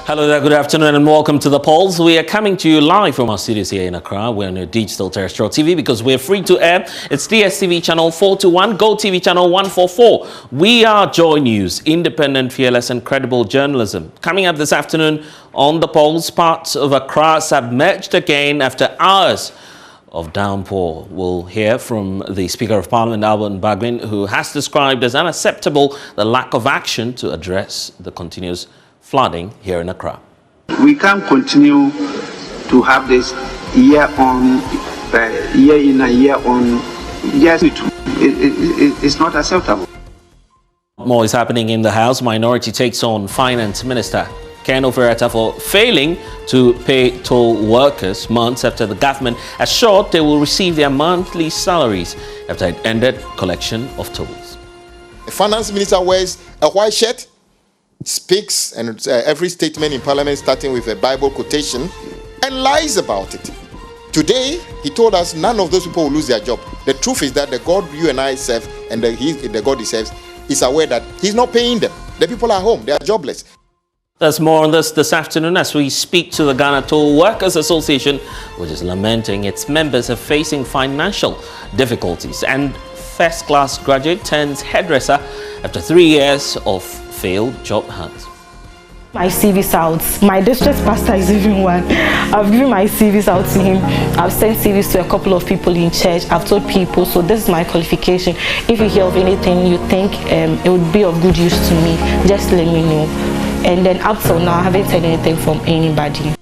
Hello there, good afternoon and welcome to The Pulse. We are coming to you live from our studios here in Accra. We're on a digital terrestrial TV because we're free to air. It's DSTV channel 421, Go TV channel 144. We are Joy News, independent, fearless and credible journalism. Coming up this afternoon on The Pulse, parts of Accra submerged again after hours of downpour. We'll hear from the Speaker of Parliament, Alban Bagwin, who has described as unacceptable the lack of action to address the continuous flooding here in Accra. We can't continue to have this year in and year on. Yes, it's not acceptable. More is happening in the House. Minority takes on Finance Minister Ken Ofori-Atta for failing to pay toll workers months after the government assured they will receive their monthly salaries after it ended collection of tolls. The Finance Minister wears a white shirt, speaks and every statement in Parliament starting with a Bible quotation and lies about it. Today, he told us none of those people will lose their job. The truth is that the God you and I serve and the God he serves is aware that he's not paying them. The people are home, they are jobless. There's more on this afternoon as we speak to the Ghana Toll Workers Association, which is lamenting its members are facing financial difficulties, and first-class graduate turns hairdresser after 3 years of failed job hunt. My CVs out. My district pastor is even one. I've given my CVs out to him. I've sent CVs to a couple of people in church. I've told people, so this is my qualification. If you hear of anything you think it would be of good use to me, just let me know. And then up till now, I haven't heard anything from anybody.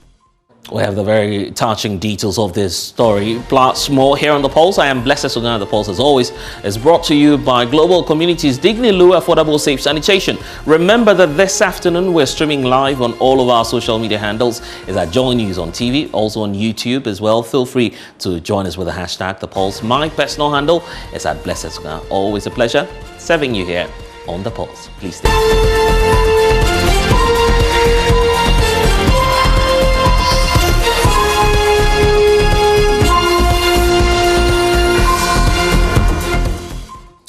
We have the very touching details of this story, plus more here on The Pulse. I am blessed Sogah. The Pulse, as always, is brought to you by Global Communities Dignity Low Affordable Safe Sanitation. Remember that this afternoon we're streaming live on all of our social media handles. It's at JoyNews on TV, also on YouTube as well. Feel free to join us with the hashtag The Pulse. My personal handle is at blessed Sogah. Always a pleasure serving you here on The Pulse. Please stay.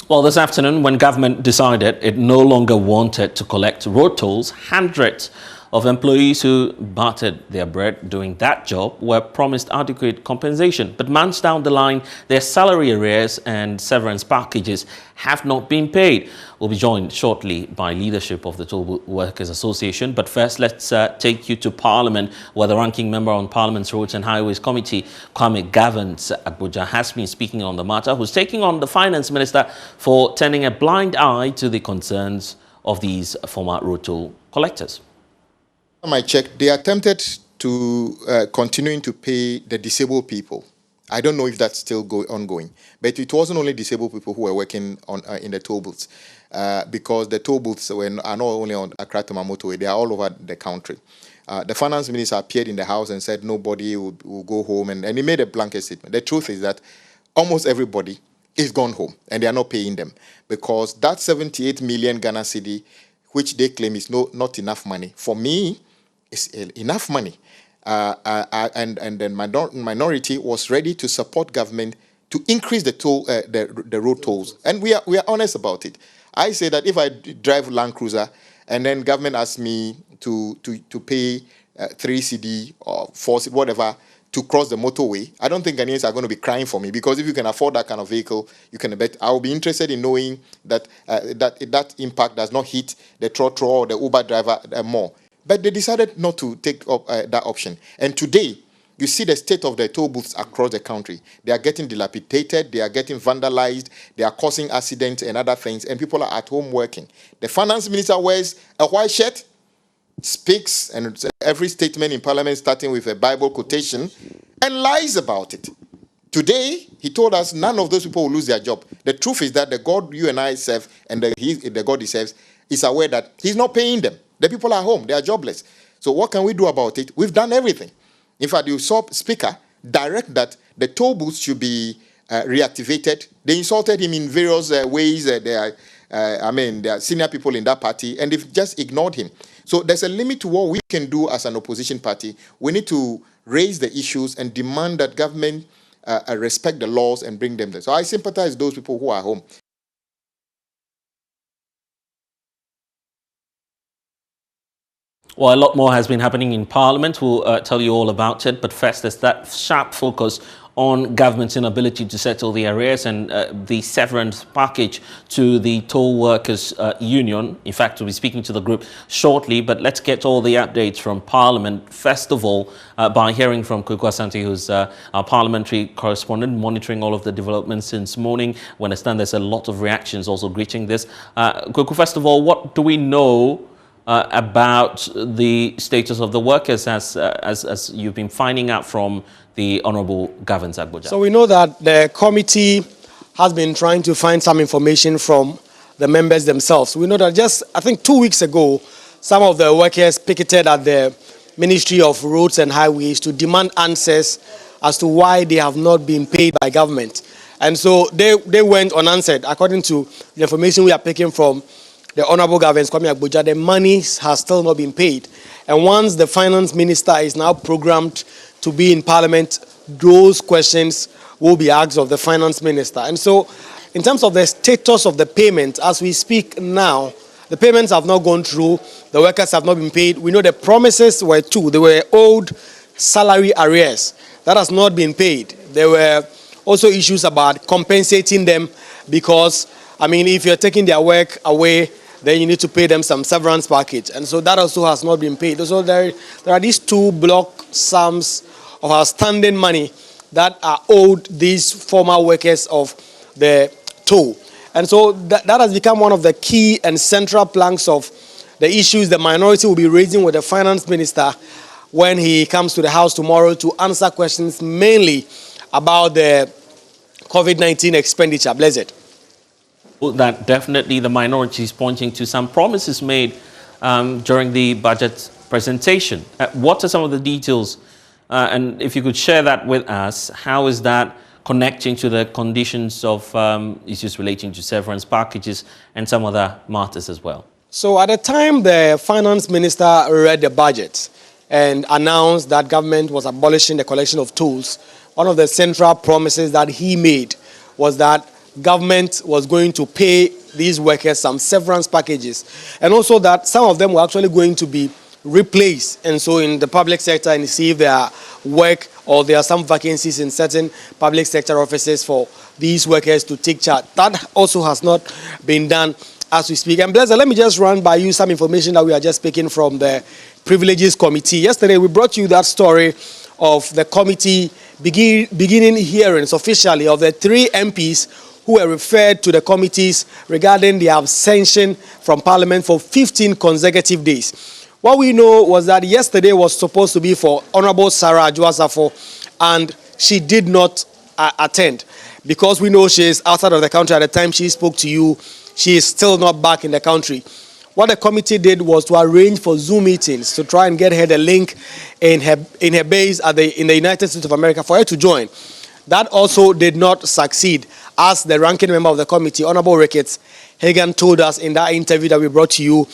Well, this afternoon, when government decided it no longer wanted to collect road tolls, hundreds of employees who bartered their bread doing that job were promised adequate compensation. But months down the line, their salary arrears and severance packages have not been paid. We'll be joined shortly by leadership of the Toll Workers Association. But first, let's take you to Parliament, where the ranking member on Parliament's Roads and Highways Committee, Kwame Gavins Abuja, has been speaking on the matter, who's taking on the Finance Minister for turning a blind eye to the concerns of these former road toll collectors. I checked, they attempted to continuing to pay the disabled people. I don't know if that's still ongoing, but it wasn't only disabled people who were working on in the toll booths, because the toll booths are not only on Accra to Motorway, they are all over the country. The Finance Minister appeared in the House and said nobody will go home, and he made a blanket statement. The truth is that almost everybody is gone home, and they are not paying them, because that 78 million Ghana cedi, which they claim is not enough money. For me, it's enough money. And then minority was ready to support government to increase the toll, the road tolls. And we are honest about it. I say that if I drive Land Cruiser and then government asks me to pay 3 cedi or 4 cedi, whatever, to cross the motorway, I don't think Ghanaians are going to be crying for me, because if you can afford that kind of vehicle, you can bet. I'll be interested in knowing that that impact does not hit the trotro or the Uber driver more. But they decided not to take up that option. And today, you see the state of the toll booths across the country. They are getting dilapidated, they are getting vandalized, they are causing accidents and other things, and people are at home working. The Finance Minister wears a white shirt, speaks and every statement in Parliament starting with a Bible quotation and lies about it. Today, he told us none of those people will lose their job. The truth is that the God you and I serve and the God he serves is aware that he's not paying them. The people are home, they are jobless. So what can we do about it? We've done everything. In fact, you saw Speaker direct that the toll booths should be reactivated. They insulted him in various ways. They are senior people in that party, and they've just ignored him. So there's a limit to what we can do as an opposition party. We need to raise the issues and demand that government respect the laws and bring them there. So I sympathize with those people who are home. Well, a lot more has been happening in Parliament. We'll tell you all about it. But first, there's that sharp focus on government's inability to settle the arrears and the severance package to the toll workers union. In fact, we'll be speaking to the group shortly, but let's get all the updates from Parliament. First of all, by hearing from Kwaku Asante, who's our parliamentary correspondent, monitoring all of the developments since morning. We understand there's a lot of reactions also greeting this. Kwaku, first of all, what do we know about the status of the workers as you've been finding out from the Honourable Gavin Agboja? So we know that the committee has been trying to find some information from the members themselves. We know that just, I think 2 weeks ago, some of the workers picketed at the Ministry of Roads and Highways to demand answers as to why they have not been paid by government. And so they went unanswered. According to the information we are picking from the Honourable Gavin Agboja, the money has still not been paid. And once the finance minister is now programmed to be in Parliament, those questions will be asked of the finance minister. And so, in terms of the status of the payment, as we speak now, the payments have not gone through, the workers have not been paid. We know the promises were two. They were owed salary arrears. That has not been paid. There were also issues about compensating them because, I mean, if you're taking their work away, then you need to pay them some severance package. And so that also has not been paid. So there are these two block sums of outstanding money that are owed these former workers of the toll. And so that has become one of the key and central planks of the issues the minority will be raising with the finance minister when he comes to the House tomorrow to answer questions mainly about the COVID-19 expenditure. Blessed. That definitely the minority is pointing to some promises made during the budget presentation. What are some of the details? And if you could share that with us, how is that connecting to the conditions of issues relating to severance packages and some other matters as well? So at the time the finance minister read the budget and announced that government was abolishing the collection of tolls, one of the central promises that he made was that government was going to pay these workers some severance packages, and also that some of them were actually going to be replaced. And so in the public sector, and see if there are work or there are some vacancies in certain public sector offices for these workers to take charge. That also has not been done as we speak. And Blessed, let me just run by you some information that we are just picking from the Privileges Committee. Yesterday, we brought you that story of the committee beginning hearings officially of the 3 MPs who were referred to the committees regarding their abstention from Parliament for 15 consecutive days. What we know was that yesterday was supposed to be for Honourable Sarah Adwoa-Safo, and she did not attend because we know she is outside of the country at the time she spoke to you. She is still not back in the country. What the committee did was to arrange for Zoom meetings to try and get her the link in her base in the United States of America for her to join. That also did not succeed, as the ranking member of the committee, Honourable Ricketts Hagan, told us in that interview that we brought to you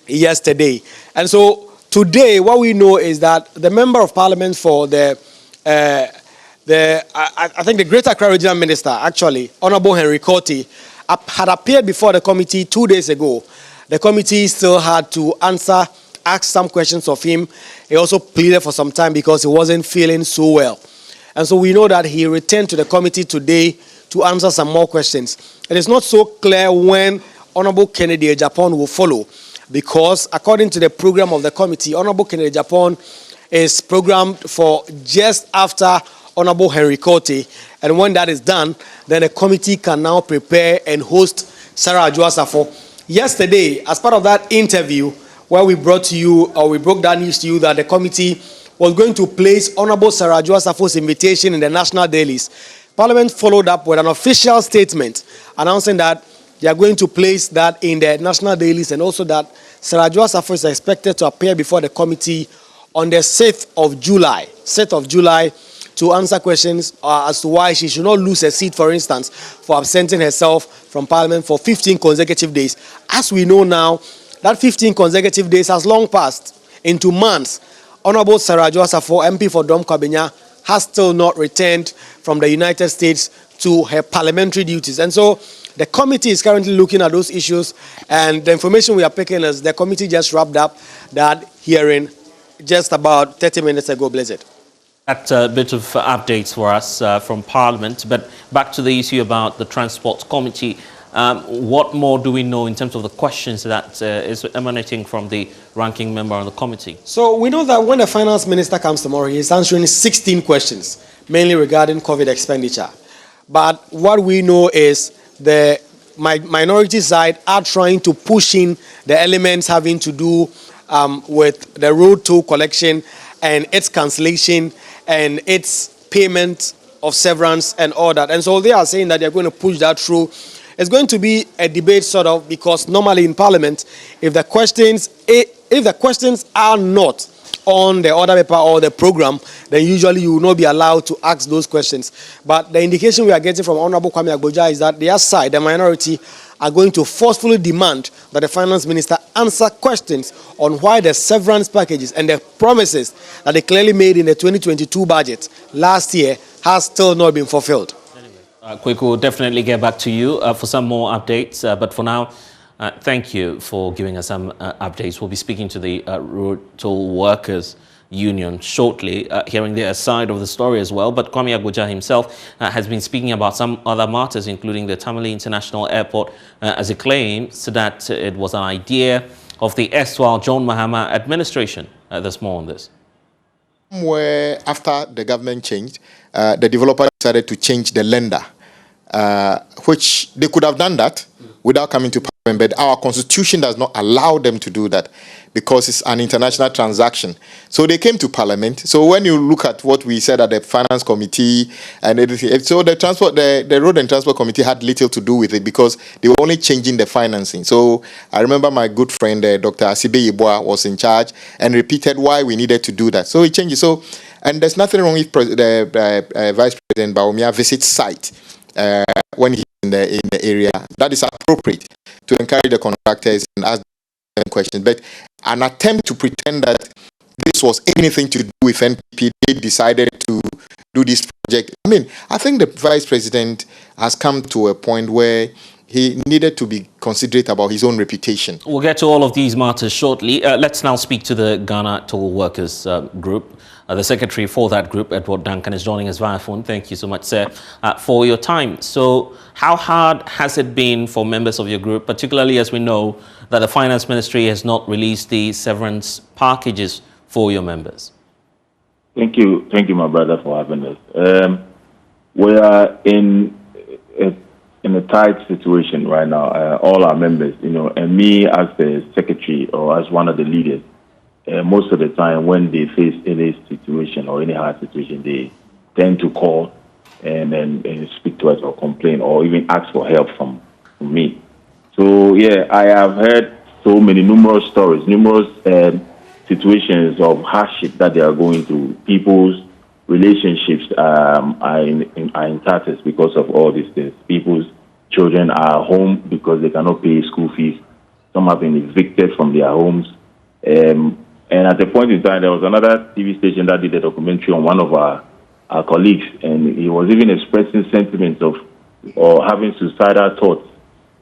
yesterday. And so today, what we know is that the member of Parliament for I think the Greater Accra Regional Minister, actually, Honourable Henry Korte, had appeared before the committee 2 days ago. The committee still had to ask some questions of him. He also pleaded for some time because he wasn't feeling so well. And so we know that he returned to the committee today to answer some more questions. It is not so clear when Honourable Kennedy Japan will follow, because according to the program of the committee, Honourable Kennedy Japan is programmed for just after Honourable Henry Korte. And when that is done, then the committee can now prepare and host Sarah Adwoa-Safo. Yesterday, as part of that interview, where we broke that news to you that the committee was going to place Honourable Sarah Adwoa-Safo's invitation in the national dailies, Parliament followed up with an official statement announcing that they are going to place that in the national dailies, and also that Sarah Adwoa-Safo is expected to appear before the committee on the 6th of July, to answer questions as to why she should not lose her seat, for instance, for absenting herself from Parliament for 15 consecutive days. As we know now, that 15 consecutive days has long passed into months. Honourable Sarah Adwoa-Safo, MP for Dom Kwabenya, has still not returned from the United States to her parliamentary duties. And so The committee is currently looking at those issues, and the information we are picking is the committee just wrapped up that hearing just about 30 minutes ago, Blizzard. That's a bit of updates for us from Parliament. But back to the issue about the Transport Committee. What more do we know in terms of the questions that is emanating from the ranking member on the committee? So we know that when the finance minister comes tomorrow, he's answering 16 questions, mainly regarding COVID expenditure. But what we know is the minority side are trying to push in the elements having to do with the road toll collection and its cancellation and its payment of severance and all that. And so they are saying that they're going to push that through. It's going to be a debate sort of, because normally in Parliament, if the questions are not on the order paper or the program, then usually you will not be allowed to ask those questions. But the indication we are getting from Honorable Kwame Agboja is that their side, the minority, are going to forcefully demand that the finance minister answer questions on why the severance packages and the promises that they clearly made in the 2022 budget last year has still not been fulfilled. Quick, we'll definitely get back to you for some more updates. But for now, thank you for giving us some updates. We'll be speaking to the Road Toll Workers Union shortly, hearing their side of the story as well. But Kwame Agboja himself has been speaking about some other matters, including the Tamale International Airport, as he claims that it was an idea of the erstwhile John Mahama administration. There's more on this. Where after the government changed, the developer decided to change the lender, which they could have done that without coming to Parliament, but our constitution does not allow them to do that because it's an international transaction. So they came to Parliament. So when you look at what we said at the Finance Committee and everything, so the Road and Transport Committee had little to do with it because they were only changing the financing. So I remember my good friend, Dr. Asibe Yeboah, was in charge and repeated why we needed to do that. So it changes. So, and there's nothing wrong if the Vice President Bawumia visits site when he's in the area. That is appropriate to encourage the contractors and ask them questions. But an attempt to pretend that this was anything to do with NPP, they decided to do this project. I mean, I think the Vice President has come to a point where he needed to be considerate about his own reputation. We'll get to all of these matters shortly. Let's now speak to the Ghana Toll Workers Group. The secretary for that group, Edward Duncan, is joining us via phone. Thank you so much, sir, for your time. So how hard has it been for members of your group, particularly as we know that the Finance Ministry has not released the severance packages for your members? Thank you, my brother, for having us. We are in a tight situation right now, all our members, and me as the secretary or as one of the leaders. Most of the time when they face any situation or any hard situation, they tend to call and speak to us or complain or even ask for help from me. So, yeah, I have heard numerous stories, numerous situations of hardship that they are going through. People's relationships are in tatters because of all these things. People's children are home because they cannot pay school fees. Some have been evicted from their homes. And at a point in time, there was another TV station that did a documentary on one of our colleagues, and he was even expressing sentiments of or having suicidal thoughts.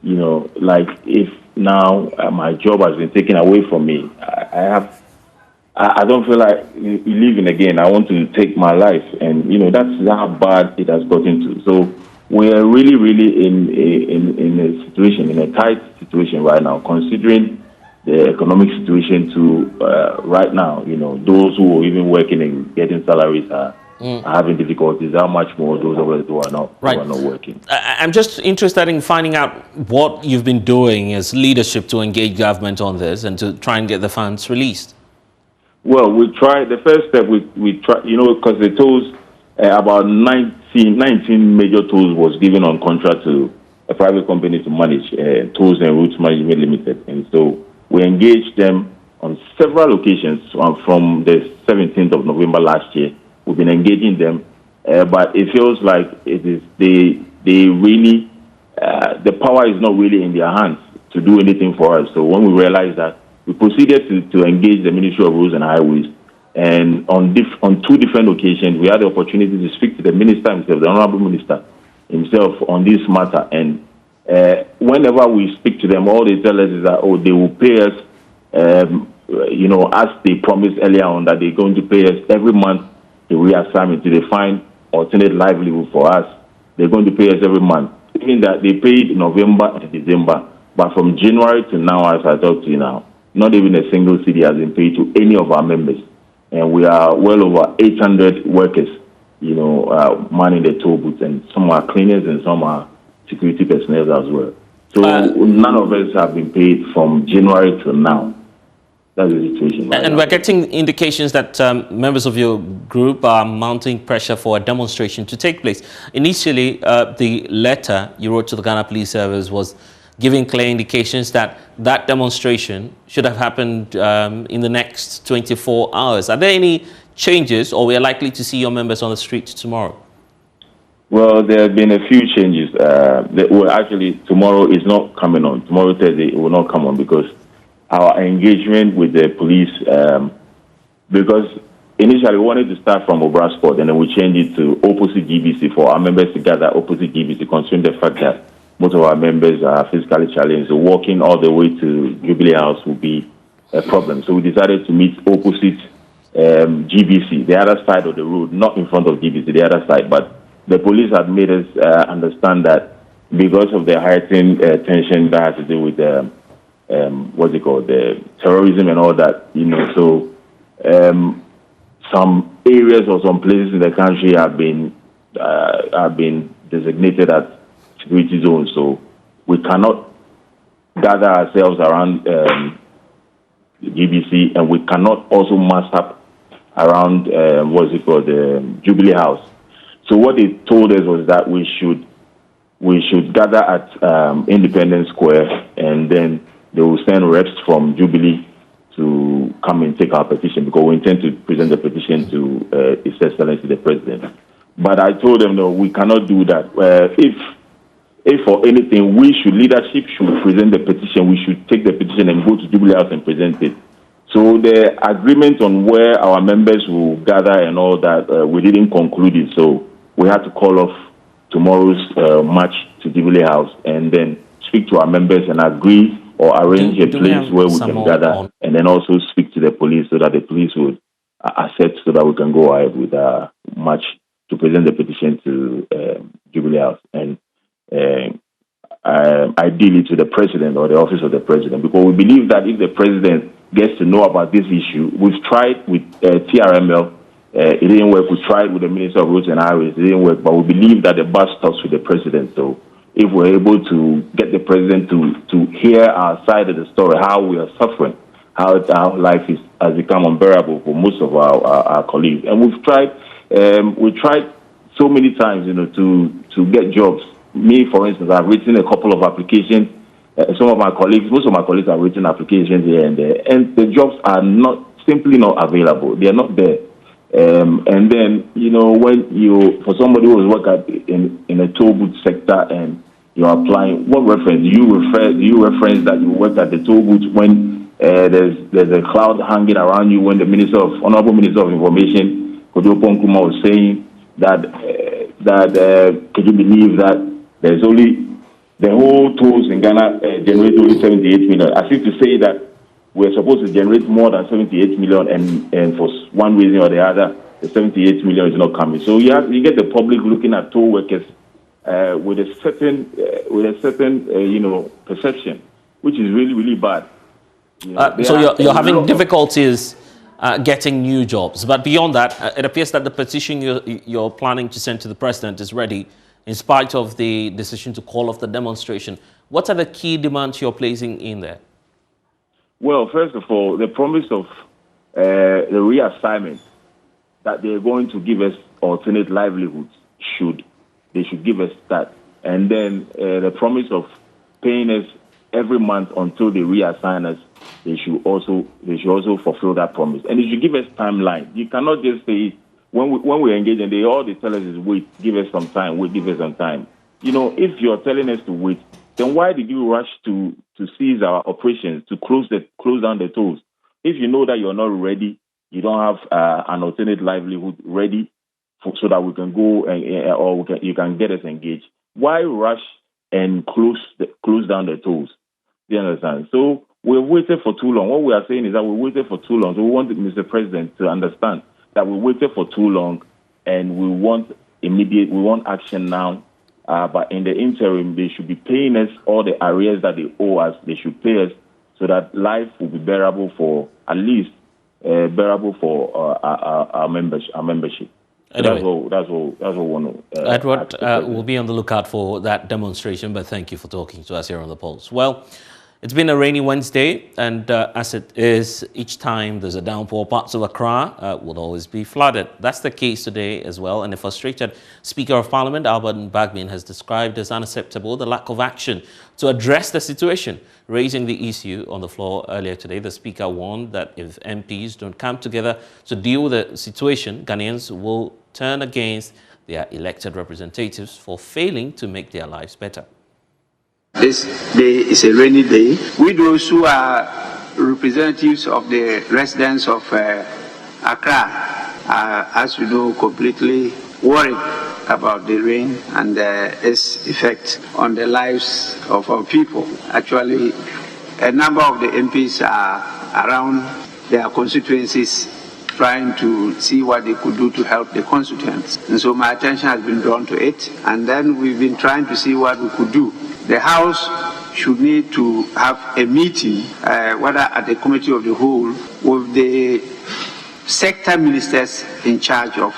Like if now my job has been taken away from me, I don't feel like living again. I want to take my life, and that's how bad it has gotten to. So we are really, really in a situation, in a tight situation right now, considering the economic situation to right now, those who are even working and getting salaries are having difficulties. How much more those of us who are not working? I'm just interested in finding out what you've been doing as leadership to engage government on this and to try and get the funds released. Well, we tried. The first step we tried, because the tolls, about 19 major tolls was given on contract to a private company to manage, Tolls and Routes Management Limited, and so we engaged them on several occasions from the 17th of November last year. We've been engaging them, but it feels like they really, the power is not really in their hands to do anything for us. So when we realized that, we proceeded to engage the Ministry of Roads and Highways. And on two different occasions, we had the opportunity to speak to the minister himself, the Honorable Minister himself, on this matter. And whenever we speak to them, all they tell us is that, oh, they will pay us, as they promised earlier on, that they're going to pay us every month the reassignment to find alternate livelihood for us. They're going to pay us every month. Meaning that they paid November and December, but from January to now, as I talk to you now, not even a single city has been paid to any of our members. And we are well over 800 workers, manning the toll booths, and some are cleaners and some are security personnel as well. So none of us have been paid from January to now. That's the situation. Right and now. we're getting indications that members of your group are mounting pressure for a demonstration to take place. Initially, the letter you wrote to the Ghana Police Service was giving clear indications that that demonstration should have happened in the next 24 hours. Are there any changes, or we are likely to see your members on the street tomorrow? Well, there have been a few changes. Actually, tomorrow is not coming on. Tomorrow, Thursday, it will not come on because our engagement with the police, because initially we wanted to start from Obrasport and then we changed it to opposite GBC for our members to gather opposite GBC, considering the fact that most of our members are physically challenged. So walking all the way to Jubilee House would be a problem. So we decided to meet opposite GBC, the other side of the road, not in front of GBC, the other side. But the police had made us understand that because of the heightened tension that has to do with the the terrorism and all that, so some areas or some places in the country have been designated as security zones, so we cannot gather ourselves around the GBC, and we cannot also mass up around the Jubilee House. So what they told us was that we should gather at Independence Square, and then they will send reps from Jubilee to come and take our petition, because we intend to present the petition to His Excellency the President. But I told them, no, we cannot do that. If for anything, leadership should present the petition. We should take the petition and go to Jubilee House and present it. So the agreement on where our members will gather and all that, we didn't conclude it. So we had to call off tomorrow's march to Jubilee House and then speak to our members and agree or arrange a place where we can gather, and then also speak to the police so that the police would accept, so that we can go ahead with our march to present the petition to Jubilee House, and ideally to the president or the office of the president, because we believe that if the president gets to know about this issue, we've tried with TRML, it didn't work. We tried with the Minister of Roads and Highways, it didn't work, but we believe that the buck stops with the president. So if we're able to get the president to hear our side of the story, how we are suffering, how life has become unbearable for most of our colleagues. And we tried so many times, to get jobs. Me, for instance, I've written a couple of applications. Most of my colleagues have written applications here and there, and the jobs are simply not available. They are not there. And then, when for somebody who has worked in a toll booth sector and you're applying, what reference do you reference that you worked at the toll booth when there's a cloud hanging around you, when the Honorable Minister of Information, Kojo Ponkuma, was saying that could you believe that there's only the whole tolls in Ghana generate only 78 million, as if to say that we're supposed to generate more than 78 million, and for one reason or the other, the 78 million is not coming. So you get the public looking at toll workers with a certain perception, which is really, really bad. So you're having difficulties getting new jobs, but beyond that, it appears that the petition you're planning to send to the president is ready, in spite of the decision to call off the demonstration. What are the key demands you're placing in there? Well, first of all, the promise of the reassignment, that they're going to give us alternate livelihoods, they should give us that. And then the promise of paying us every month until they reassign us, they should also fulfill that promise. And they should give us timeline. You cannot just say, when we engage, and all they tell us is, wait, give us some time, wait, give us some time. If you're telling us to wait, then why did you rush to seize our operations, to close down the tolls? If you know that you're not ready, you don't have an alternate livelihood ready so that we can go you can get us engaged. Why rush and close down the tolls. Do you understand? So we've waited for too long. What we are saying is that we waited for too long. So we want Mr. President to understand that we waited for too long, and we want action now. But in the interim, they should be paying us all the arrears that they owe us. They should pay us so that life will be bearable for our membership. Anyway, So that's what we want to. Edward, we'll be on the lookout for that demonstration, but thank you for talking to us here on The Pulse. Well, it's been a rainy Wednesday, and as it is, each time there's a downpour, parts of Accra will always be flooded. That's the case today as well, and the frustrated Speaker of Parliament, Albert Bagbin, has described as unacceptable the lack of action to address the situation. Raising the issue on the floor earlier today, the Speaker warned that if MPs don't come together to deal with the situation, Ghanaians will turn against their elected representatives for failing to make their lives better. This day is a rainy day. We those who are representatives of the residents of Accra are, as you know, completely worried about the rain and its effect on the lives of our people. Actually, a number of the MPs are around their constituencies trying to see what they could do to help the constituents. And so my attention has been drawn to it, and then we've been trying to see what we could do. The House should need to have a meeting, whether at the Committee of the Whole, with the sector ministers in charge of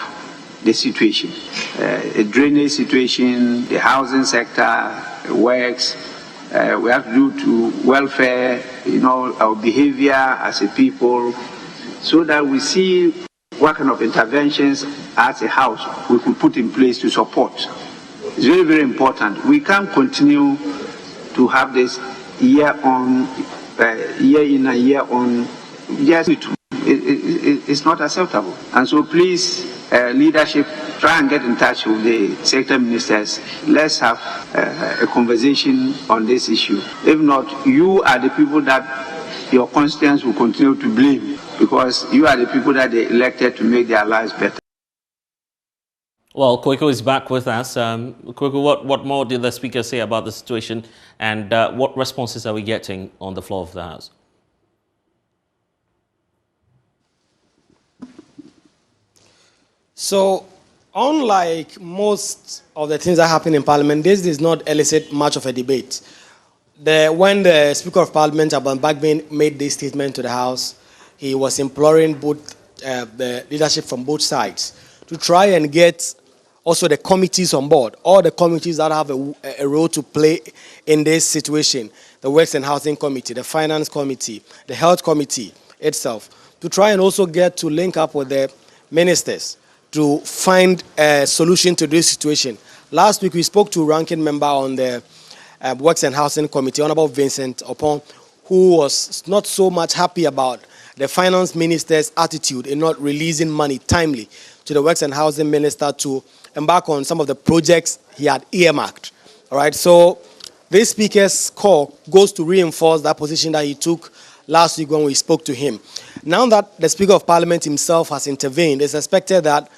the situation. The drainage situation, the housing sector, works, we have to do to welfare, our behavior as a people, so that we see what kind of interventions as a House we could put in place to support. It's very, very important. We can't continue to have this year in and year on. Yes, it's not acceptable. And so please, leadership, try and get in touch with the sector ministers. Let's have a conversation on this issue. If not, you are the people that your constituents will continue to blame, because you are the people that they elected to make their lives better. Well, Kweko is back with us. Kweko, what more did the Speaker say about the situation, and what responses are we getting on the floor of the House? So, unlike most of the things that happen in Parliament, this does not elicit much of a debate. When the Speaker of Parliament, Albert Bagbin, made this statement to the House, he was imploring both the leadership from both sides to try and get also the committees on board, all the committees that have a role to play in this situation, the Works and Housing Committee, the Finance Committee, the Health Committee itself, to try and also get to link up with the ministers to find a solution to this situation. Last week, we spoke to ranking member on the Works and Housing Committee, Honorable Vincent Opon, who was not so much happy about the finance minister's attitude in not releasing money timely to the Works and Housing Minister to embark on some of the projects he had earmarked. All right, so this Speaker's call goes to reinforce that position that he took last week when we spoke to him. Now that the Speaker of Parliament himself has intervened, it's expected that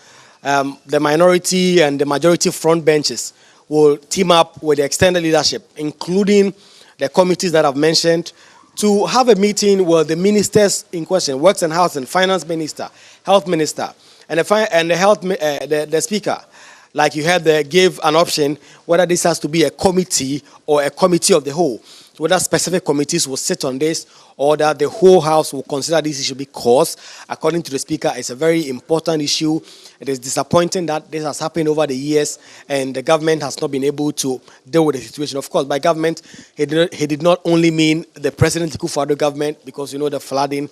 the minority and the majority front benches will team up with the extended leadership, including the committees that I've mentioned, to have a meeting with the ministers in question, Works and Housing, Finance Minister, Health Minister, and the Speaker, like you heard there, gave an option whether this has to be a committee or a committee of the whole. Whether specific committees will sit on this or that the whole House will consider this issue, because, according to the Speaker, it's a very important issue. It is disappointing that this has happened over the years and the government has not been able to deal with the situation. Of course, by government, he did not only mean the President Akufo-Addo government, because, the flooding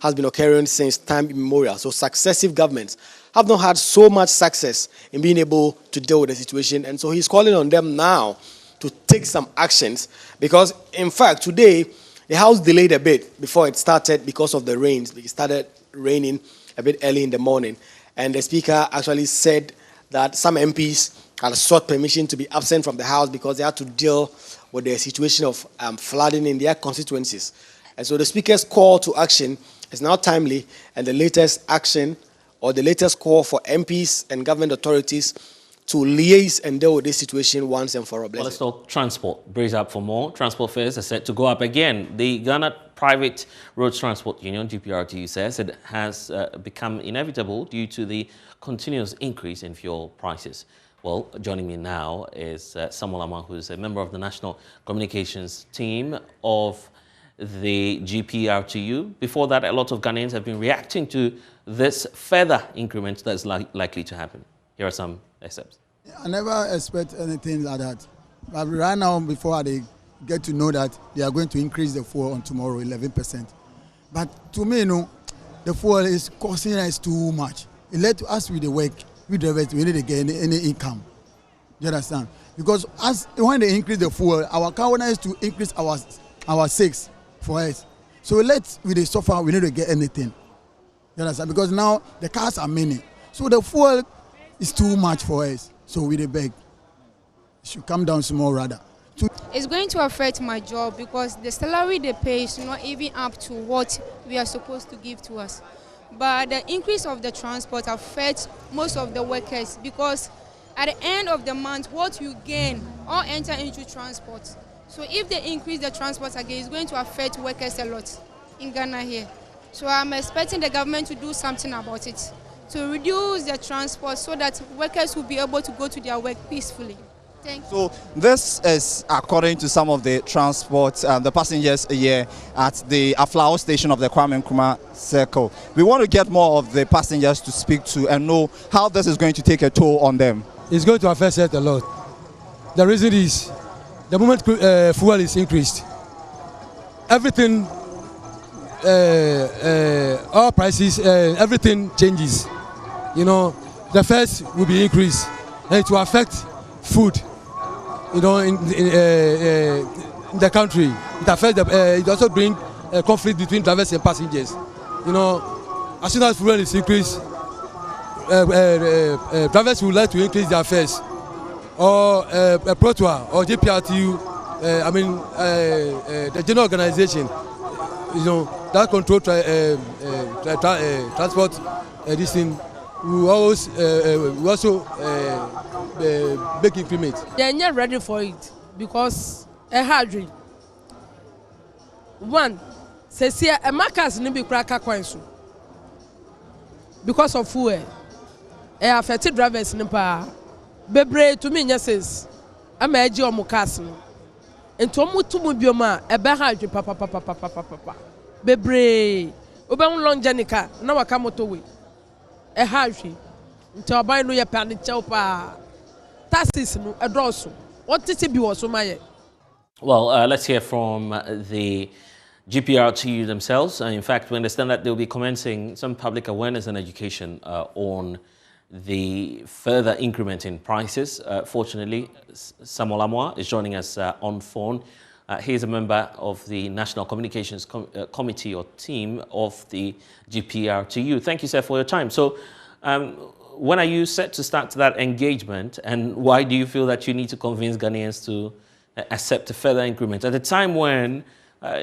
has been occurring since time immemorial. So successive governments have not had so much success in being able to deal with the situation. And so he's calling on them now to take some actions, because, in fact, today, the House delayed a bit before it started because of the rains. It started raining a bit early in the morning. And the Speaker actually said that some MPs had sought permission to be absent from the House because they had to deal with the situation of flooding in their constituencies. And so the Speaker's call to action is now timely, and the latest action or the latest call for MPs and government authorities to liaise and deal with this situation once and for all. Well, let's talk transport. Brace up for more. Transport fares are set to go up again. The Ghana Private Roads Transport Union, GPRTU, says it has become inevitable due to the continuous increase in fuel prices. Well, joining me now is Samuel Amang, who is a member of the National Communications team of the GPRTU. Before that, a lot of Ghanaians have been reacting to this further increment that's likely to happen. Here are some excerpts. I never expect anything like that. But right now, before they get to know that they are going to increase the fuel on tomorrow, 11%. But to me, the fuel is costing us too much. It led to us with the work, we drivers, we need to get any income. You understand? Because when they increase the fuel, our car is to increase our sales for us. So with the suffer, we need to get anything. You understand? Because now the cars are many. So the fuel is too much for us. So we beg. It should come down small rather. It's going to affect my job because the salary they pay is not even up to what we are supposed to give to us. But the increase of the transport affects most of the workers because at the end of the month, what you gain all enter into transport. So if they increase the transport again, it's going to affect workers a lot in Ghana here. So I'm expecting the government to do something about it, to reduce the transport so that workers will be able to go to their work peacefully. Thank you. So this is according to some of the transport, the passengers here at the Aflao station of the Kwame Nkrumah Circle. We want to get more of the passengers to speak to and know how this is going to take a toll on them. It's going to affect us a lot. The reason is the moment fuel is increased, everything, all prices, everything changes. You know, the fares will be increased, and it will affect food. You know, in the country, it affects. It also brings conflict between drivers and passengers. You know, as soon as fuel is increased, drivers would like to increase their fares, or Protua or JPRTU. The general organization, you know, that control transport. This thing we also make increment. They are not ready for it because a hard one says here a markers need be cracker coins because of fuel. Affected drivers in the bebre to me yes I'm a geomucas and to mutumu bioma a behard papa bebre uban long janica now a camoto a hardy until I buy no your panic chopa taxes no a drosso. What did it be also my? Well, let's hear from the GPRTU themselves. In fact, we understand that they'll be commencing some public awareness and education on the further increment in prices. Fortunately, Samuel Amwa is joining us on phone. He is a member of the National Communications Committee or team of the GPRTU. Thank you, sir, for your time. So, when are you set to start that engagement, and why do you feel that you need to convince Ghanaians to accept a further increment at a time when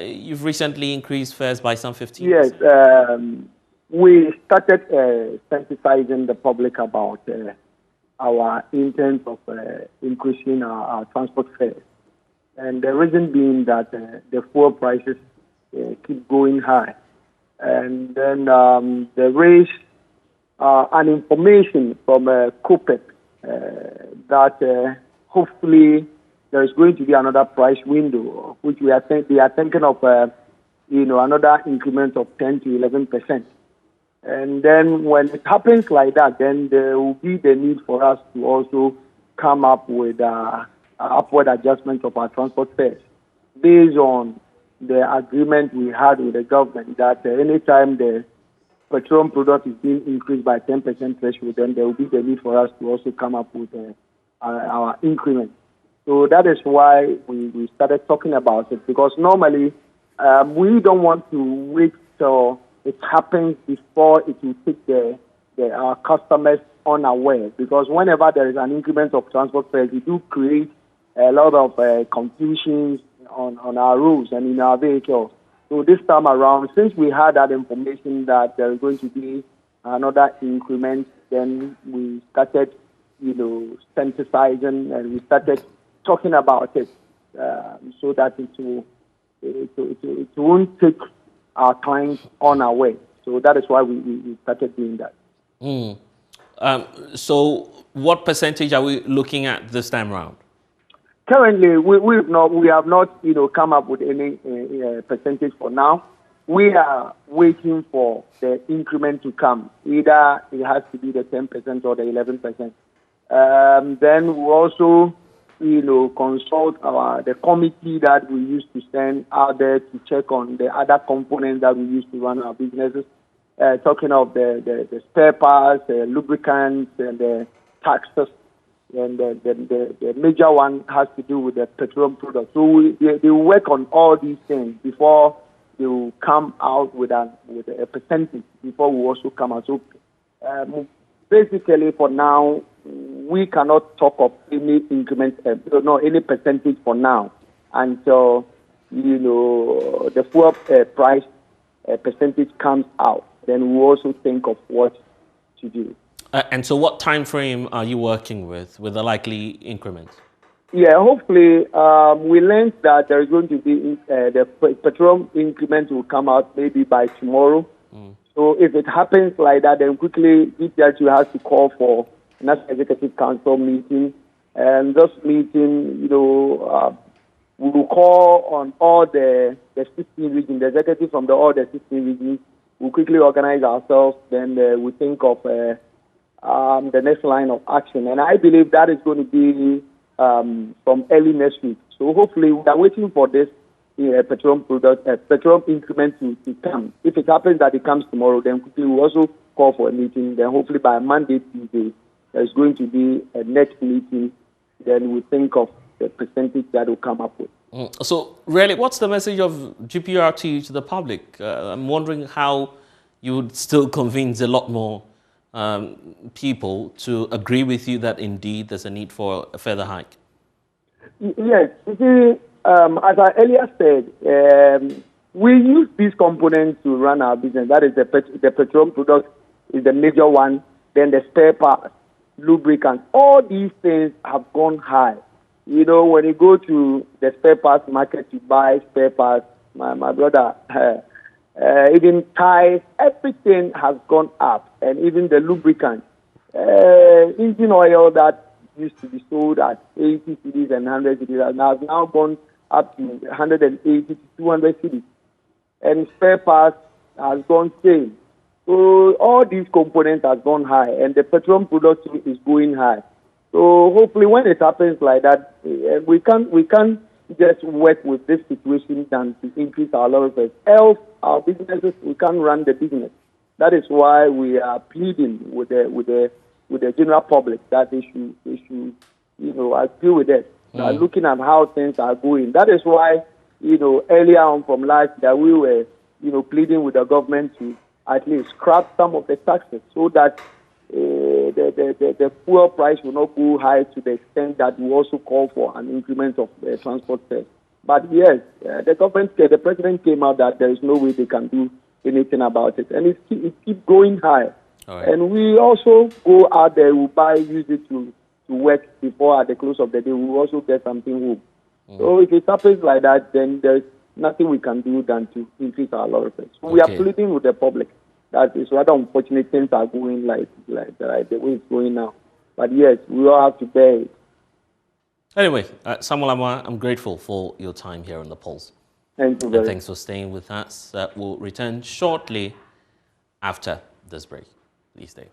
you've recently increased fares by some 15%? Yes, we started sensitizing the public about our intent of increasing our transport fares. And the reason being that the fuel prices keep going high. And then there is an information from COPEC that hopefully there is going to be another price window, which they are thinking of, another increment of 10 to 11%. And then when it happens like that, then there will be the need for us to also come up with upward adjustment of our transport fares based on the agreement we had with the government that anytime the petroleum product is being increased by 10% threshold, then there will be the need for us to also come up with our increment. So that is why we started talking about it, because normally we don't want to wait till it happens before it will take our customers unaware, because whenever there is an increment of transport fares, we do create a lot of confusions on our roads and in our vehicles. So this time around, since we had that information that there is going to be another increment, then we started sensitizing, and we started talking about it so that it won't take our clients on our way. So that is why we started doing that. So what percentage are we looking at this time around? Currently, we have not come up with any percentage for now. We are waiting for the increment to come. Either it has to be the 10% or the 11%. Then we also consult the committee that we used to send out there to check on the other components that we use to run our businesses. Talking of the spare parts, the lubricants, and the taxes, and the major one has to do with the petroleum products. So they work on all these things before they will come out with a percentage, before we also come out. So basically, for now, we cannot talk of any increment, any percentage for now until the fuel price percentage comes out. Then we also think of what to do. And so what time frame are you working with the likely increment? Yeah, hopefully we learned that there is going to be the petroleum increment will come out maybe by tomorrow. So if it happens like that, then quickly DPRT has to call for National Executive Council meeting. And this meeting, we will call on all the 16 regions, the executive from all the 16 regions. We'll quickly organize ourselves, then we think of the next line of action. And I believe that is going to be from early next week. So hopefully we are waiting for this petroleum increment to come. If it happens that it comes tomorrow, then quickly we'll also call for a meeting. Then hopefully by Monday, Tuesday, there's going to be a next meeting. Then we think of the percentage that will come up with. So really, what's the message of GPRT to the public? I'm wondering how you would still convince a lot more people to agree with you that indeed there's a need for a further hike. Yes, you see, as I earlier said, we use these components to run our business. That is the petroleum product is the major one. Then the spare parts, lubricants, all these things have gone high. When you go to the spare parts market to buy spare parts, my brother, even tires, everything has gone up, and even the lubricant, engine oil that used to be sold at 80 cedis and 100 cedis has now gone up to 180 to 200 cedis, and spare parts has gone same. So all these components have gone high, and the petroleum production is going high. So hopefully, when it happens like that, we can't just work with this situation than to increase our levels. Else, our businesses, we can't run the business. That is why we are pleading with the general public that they should agree with it. Looking at how things are going. That is why earlier on from last year we were pleading with the government to at least scrap some of the taxes so that the fuel price will not go high to the extent that we also call for an increment of the transport fares. But yes, the president came out that there is no way they can do anything about it, and it keeps going high. Right. And we also go out there, we use it to work before at the close of the day. We also get something home. So if it happens like that, then there's nothing we can do than to increase our lorry fares. So we are pleading with the public. That is rather unfortunate things are going like the way it's going now. But yes, we all have to bear it. Anyway, Samuel Amwa, I'm grateful for your time here on The Pulse. Thank you very much. Thanks for staying with us. We'll return shortly after this break. Please stay.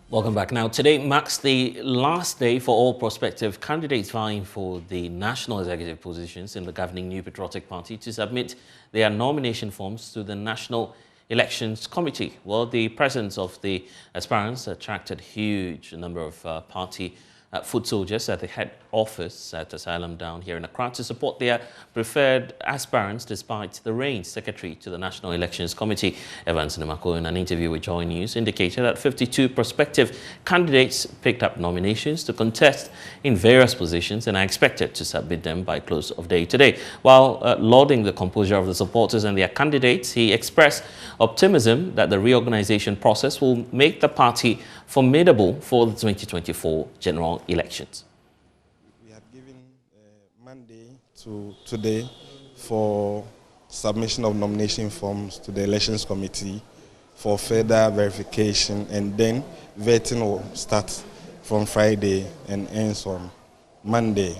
Welcome back. Now, today marks the last day for all prospective candidates vying for the national executive positions in the governing New Patriotic Party to submit their nomination forms to the National Elections Committee. Well, the presence of the aspirants attracted huge number of party foot soldiers at the head office at Asylum down here in Accra to support their preferred aspirants despite the rain. Secretary to the National Elections Committee, Evans Nimako, in an interview with JoyNews, indicated that 52 prospective candidates picked up nominations to contest in various positions and are expected to submit them by close of day today. While lauding the composure of the supporters and their candidates, he expressed optimism that the reorganization process will make the party formidable for the 2024 general elections. We have given Monday to today for submission of nomination forms to the Elections Committee for further verification, and then vetting will start from Friday and ends on Monday.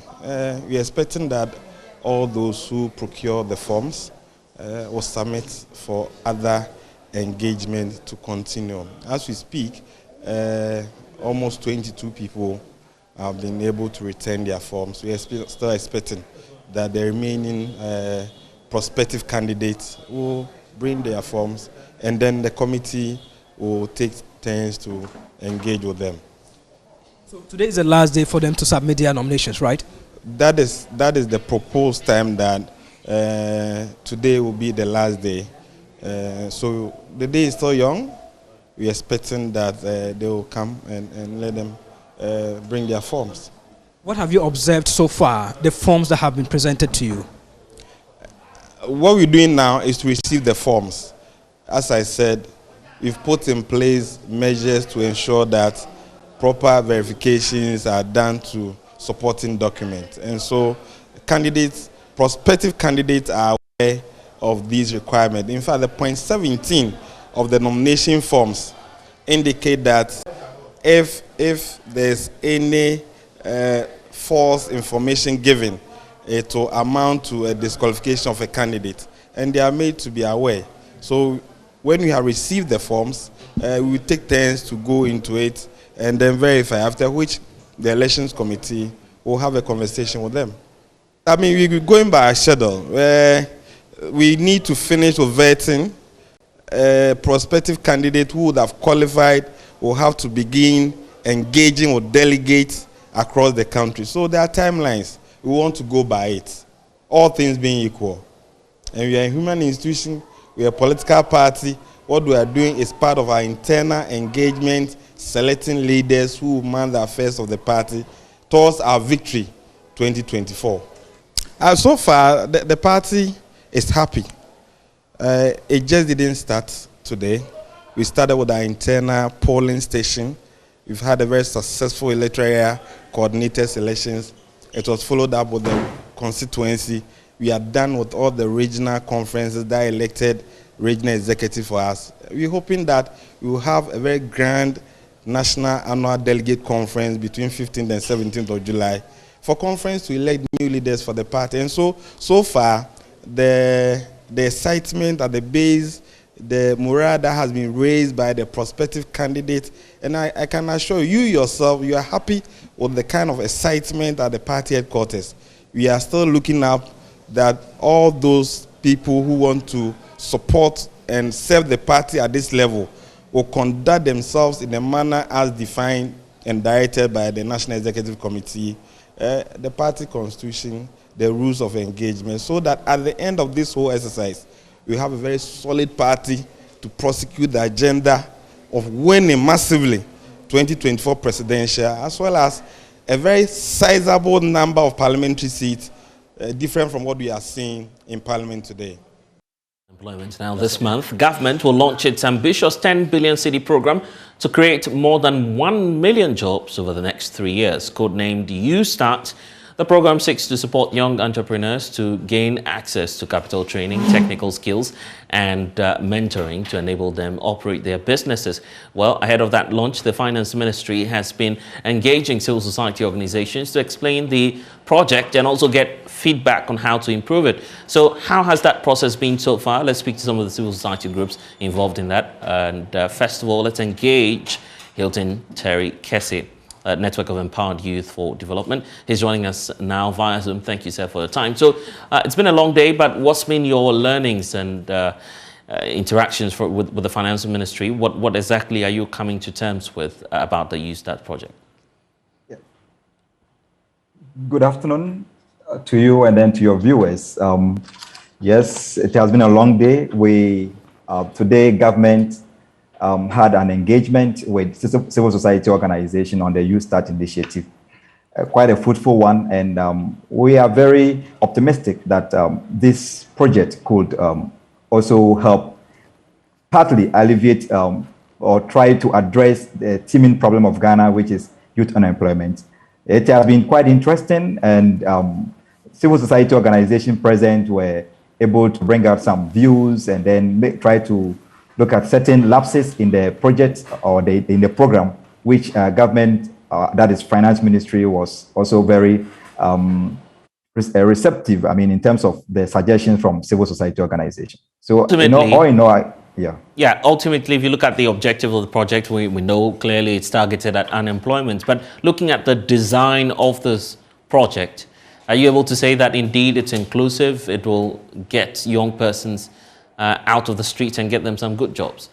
We are expecting that all those who procure the forms will submit for other engagement to continue. As we speak, almost 22 people have been able to return their forms. We are still expecting that the remaining prospective candidates will bring their forms, and then the committee will take turns to engage with them. So today is the last day for them to submit their nominations, right? That is the proposed time, that today will be the last day. So the day is still young. We are expecting that they will come and let them bring their forms. What have you observed so far, the forms that have been presented to you? What we're doing now is to receive the forms. As I said, we've put in place measures to ensure that proper verifications are done to supporting documents. And so prospective candidates are aware of these requirements. In fact, the point 17 of the nomination forms indicate that if there's any false information given, it will amount to a disqualification of a candidate, and they are made to be aware. So when we have received the forms, we will take turns to go into it and then verify, after which the Elections Committee will have a conversation with them. I mean, we're going by a schedule where we need to finish with vetting. A prospective candidate who would have qualified will have to begin engaging with delegates across the country. So there are timelines. We want to go by it, all things being equal. And we are a human institution, we are a political party. What we are doing is part of our internal engagement, selecting leaders who will man the affairs of the party towards our victory 2024. So far, the party is happy. It just didn't start today. We started with our internal polling station. We've had a very successful electoral coordinated elections. It was followed up with the constituency. We are done with all the regional conferences that elected regional executive for us. We're hoping that we will have a very grand national annual delegate conference between 15th and 17th of July for conference to elect new leaders for the party. And so far, the excitement at the base, the morale that has been raised by the prospective candidate, and I can assure you yourself, you are happy with the kind of excitement at the party headquarters. We are still looking up that all those people who want to support and serve the party at this level will conduct themselves in a manner as defined and directed by the National Executive Committee, the party constitution, the rules of engagement, so that at the end of this whole exercise, we have a very solid party to prosecute the agenda of winning massively 2024 presidential, as well as a very sizable number of parliamentary seats, different from what we are seeing in Parliament today. Employment now this month. Government will launch its ambitious 10 billion cedi program to create more than 1 million jobs over the next 3 years. Codenamed YouStart, the program seeks to support young entrepreneurs to gain access to capital training, technical skills, and mentoring to enable them operate their businesses. Well, ahead of that launch, the Finance Ministry has been engaging civil society organizations to explain the project and also get feedback on how to improve it. So how has that process been so far? Let's speak to some of the civil society groups involved in that. And first of all, let's engage Hilton Terry Kessie, Network of Empowered Youth for Development. He's joining us now via Zoom. Thank you, sir, for the time. So it's been a long day, but what's been your learnings and interactions with the Finance Ministry? What exactly are you coming to terms with about the YouStart project? Yeah. Good afternoon to you and then to your viewers. Yes, it has been a long day. Today government had an engagement with civil society organization on the YouStart initiative. Quite a fruitful one, and we are very optimistic that this project could also help partly alleviate or try to address the teeming problem of Ghana, which is youth unemployment. It has been quite interesting, and civil society organizations present were able to bring out some views and then try to look at certain lapses in the project or in the program, which government, that is finance ministry, was also very receptive, in terms of the suggestions from civil society organizations. So, ultimately, if you look at the objective of the project, we know clearly it's targeted at unemployment. But looking at the design of this project, are you able to say that indeed it's inclusive, it will get young persons out of the streets and get them some good jobs?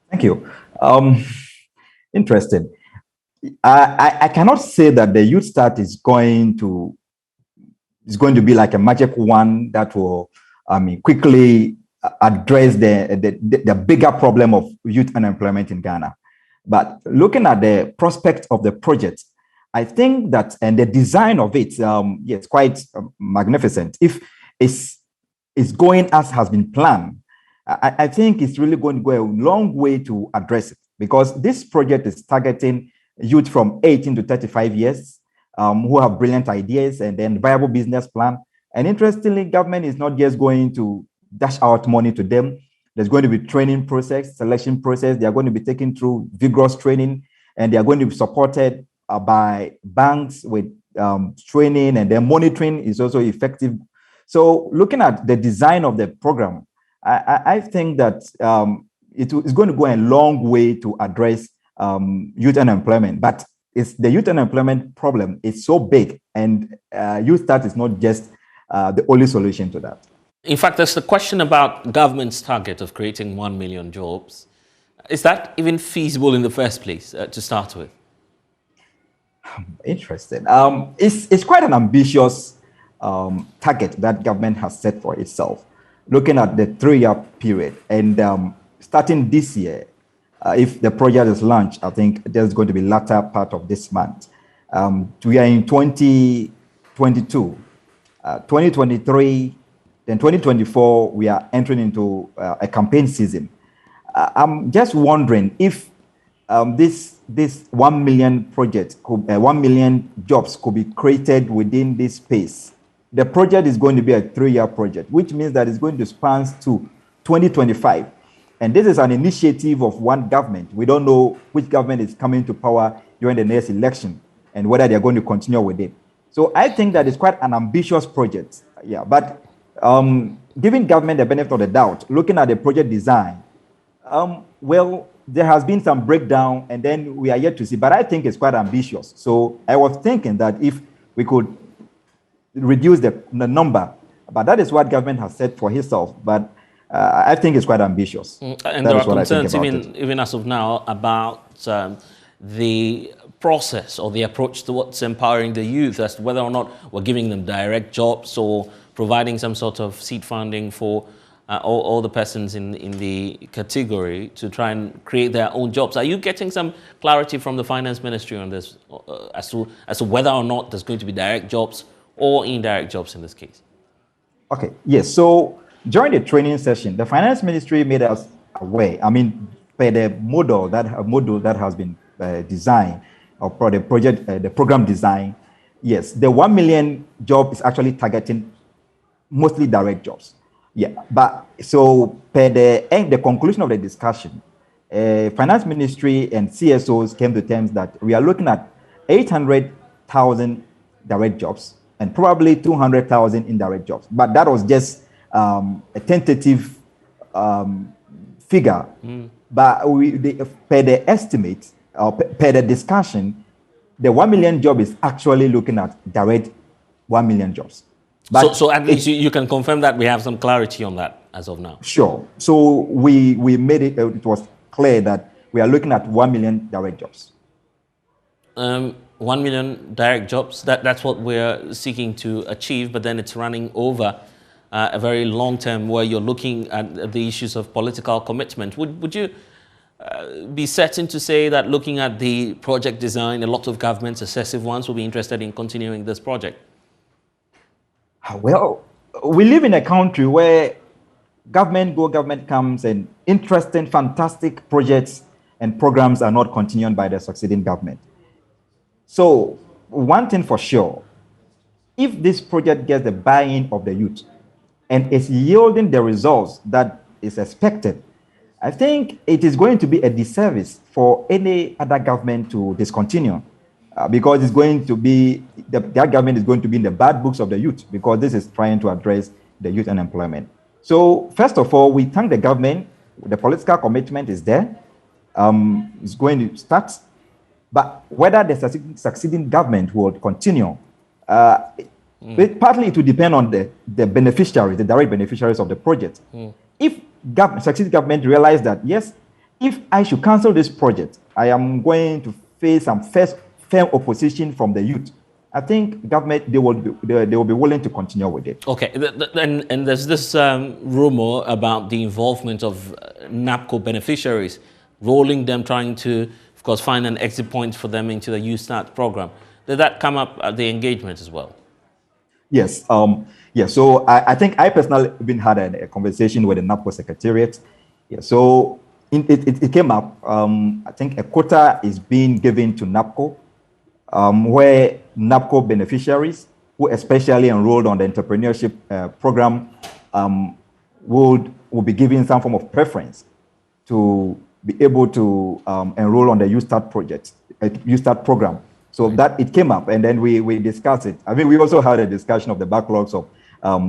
Thank you. Interesting. I cannot say that the YouStart is going to be like a magic one that will quickly address the bigger problem of youth unemployment in Ghana. But looking at the prospect of the project, I think that, and the design of it, yes, quite magnificent. If it's going as has been planned, I think it's really going to go a long way to address it, because this project is targeting youth from 18 to 35 years who have brilliant ideas and then viable business plan. And interestingly, government is not just going to dash out money to them. There's going to be training process, selection process. They are going to be taken through vigorous training, and they are going to be supported by banks with training, and then monitoring is also effective. So looking at the design of the program, I think that it is going to go a long way to address youth unemployment. But the youth unemployment problem is so big, and YouStart is not just the only solution to that. In fact, there's the question about government's target of creating 1 million jobs. Is that even feasible in the first place to start with? Interesting. It's quite an ambitious target that government has set for itself, looking at the 3-year period. And starting this year, if the project is launched, I think there's going to be latter part of this month. We are in 2022, 2023, then 2024, we are entering into a campaign season. I'm just wondering if this 1 million project, 1 million jobs could be created within this space. The project is going to be a 3-year project, which means that it's going to span to 2025. And this is an initiative of one government. We don't know which government is coming to power during the next election and whether they're going to continue with it. So I think that it's quite an ambitious project. Yeah, but giving government the benefit of the doubt, looking at the project design, well, there has been some breakdown, and then we are yet to see, but I think it's quite ambitious. So I was thinking that if we could reduce the number, but that is what government has set for itself. But I think it's quite ambitious. And there are concerns, even as of now, about the process or the approach towards empowering the youth, as to whether or not we're giving them direct jobs or providing some sort of seed funding for all the persons in the category to try and create their own jobs. Are you getting some clarity from the finance ministry on this as to whether or not there's going to be direct jobs or indirect jobs in this case? Okay, yes. So during the training session, the finance ministry made us aware, by the model that has been designed, or the project, the program design, yes, the 1 million job is actually targeting mostly direct jobs. Yeah, but so per the conclusion of the discussion, finance ministry and CSOs came to terms that we are looking at 800,000 direct jobs and probably 200,000 indirect jobs. But that was just a tentative figure. But per the estimate, or per the discussion, the 1 million job is actually looking at direct 1 million jobs. But so at least you can confirm that we have some clarity on that as of now. Sure. So we made it was clear that we are looking at 1 million direct jobs. 1 million direct jobs, that's what we're seeking to achieve, but then it's running over a very long term where you're looking at the issues of political commitment. Would you be certain to say that looking at the project design, a lot of governments, excessive ones, will be interested in continuing this project? Well, we live in a country where government comes, and interesting, fantastic projects and programs are not continued by the succeeding government. So one thing for sure, if this project gets the buy-in of the youth and is yielding the results that is expected, I think it is going to be a disservice for any other government to discontinue, because it's going to be, that government is going to be in the bad books of the youth, because this is trying to address the youth unemployment. So first of all, we thank the government. The political commitment is there. It's going to start. But whether the succeeding government will continue, partly it will depend on the beneficiaries, the direct beneficiaries of the project. If succeeding government realize that, yes, if I should cancel this project, I am going to face some firm opposition from the youth, I think government, they will be willing to continue with it. Okay, and there's this rumor about the involvement of NAPCO beneficiaries, rolling them, trying to, of course, find an exit point for them into the YouStart program. Did that come up at the engagement as well? Yes. Yeah. So I think I personally even had a conversation with the NAPCO secretariat. Yeah. So it came up. I think a quota is being given to NAPCO, where NAPCO beneficiaries who especially enrolled on the entrepreneurship program will be given some form of preference to be able to enroll on the YouStart project, YouStart program. So that it came up, and then we discussed it. I mean, we also had a discussion of the backlogs of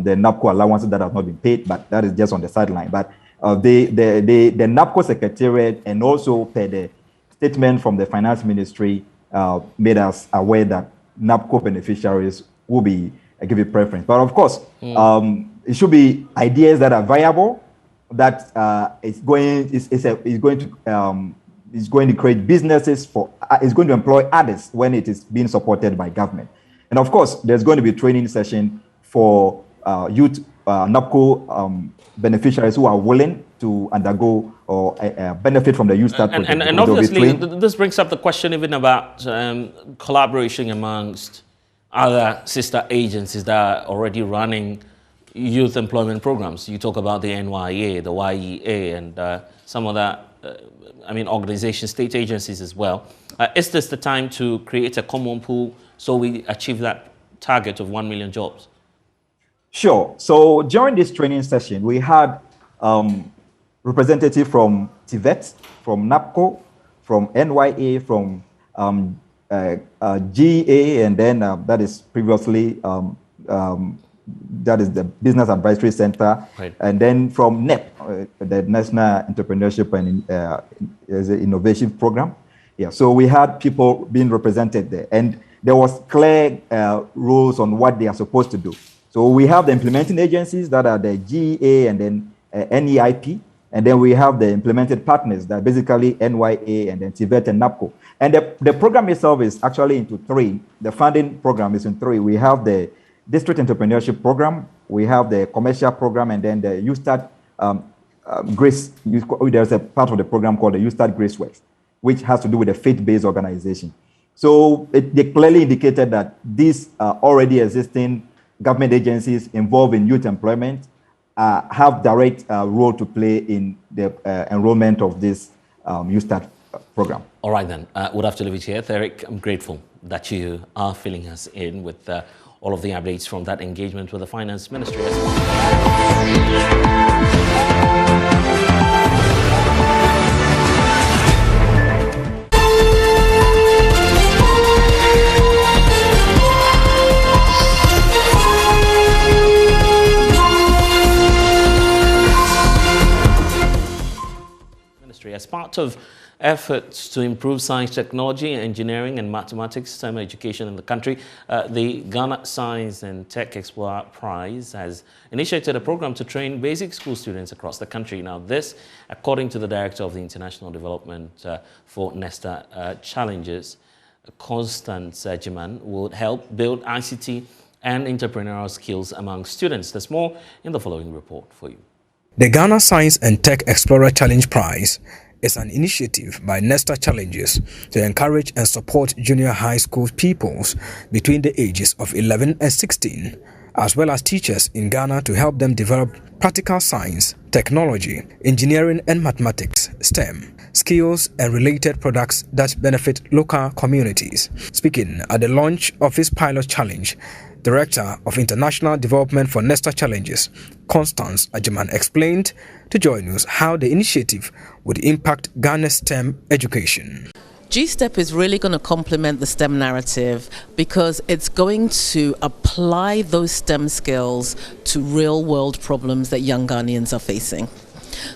the NAPCO allowances that have not been paid, but that is just on the sideline. But the NAPCO secretariat, and also per the statement from the finance ministry, made us aware that NAPCO beneficiaries will be given preference. But of course, it should be ideas that are viable, that is going to create businesses it's going to employ others when it is being supported by government. And of course, there's going to be a training session for youth NAPCO beneficiaries who are willing to undergo or benefit from the YouStart project. And obviously, this brings up the question even about collaboration amongst other sister agencies that are already running youth employment programs. You talk about the NYA, the YEA, and some other organizations, state agencies as well. Is this the time to create a common pool so we achieve that target of 1 million jobs? Sure. So during this training session, we had representative from TVET, from NAPCO, from NYA, from GA, and then that is previously that is the Business Advisory Center, right. And then from NEP, the National Entrepreneurship and Innovation Program. Yeah, so we had people being represented there, and there was clear rules on what they are supposed to do. So we have the implementing agencies that are the GA and then NEIP, and then we have the implemented partners that are basically NYA and then TVET and NAPCO. And the program itself is actually into three. The funding program is in three. We have the District Entrepreneurship Program, we have the Commercial Program, and then the YouStart Grace. There's a part of the program called the YouStart Grace Works, which has to do with a faith-based organization. So they clearly indicated that these already existing government agencies involved in youth employment have direct role to play in the enrollment of this YouStart program. All right then, we'll have to leave it here. Therick, I'm grateful that you are filling us in with all of the updates from that engagement with the Finance Ministry. As part of efforts to improve science, technology, engineering, and mathematics STEM education in the country, the Ghana Science and Tech Explorer Prize has initiated a program to train basic school students across the country. Now this, according to the Director of the International Development for Nesta Challenges, Constance Jiman would help build ICT and entrepreneurial skills among students. There's more in the following report for you. The Ghana Science and Tech Explorer Challenge Prize is an initiative by Nesta Challenges to encourage and support junior high school pupils between the ages of 11 and 16, as well as teachers in Ghana to help them develop practical science, technology, engineering and mathematics, STEM, skills and related products that benefit local communities. Speaking at the launch of his pilot challenge, Director of International Development for Nesta Challenges, Constance Jiman, explained to JoyNews how the initiative would impact Ghana's STEM education. G-STEP is really going to complement the STEM narrative because it's going to apply those STEM skills to real-world problems that young Ghanaians are facing.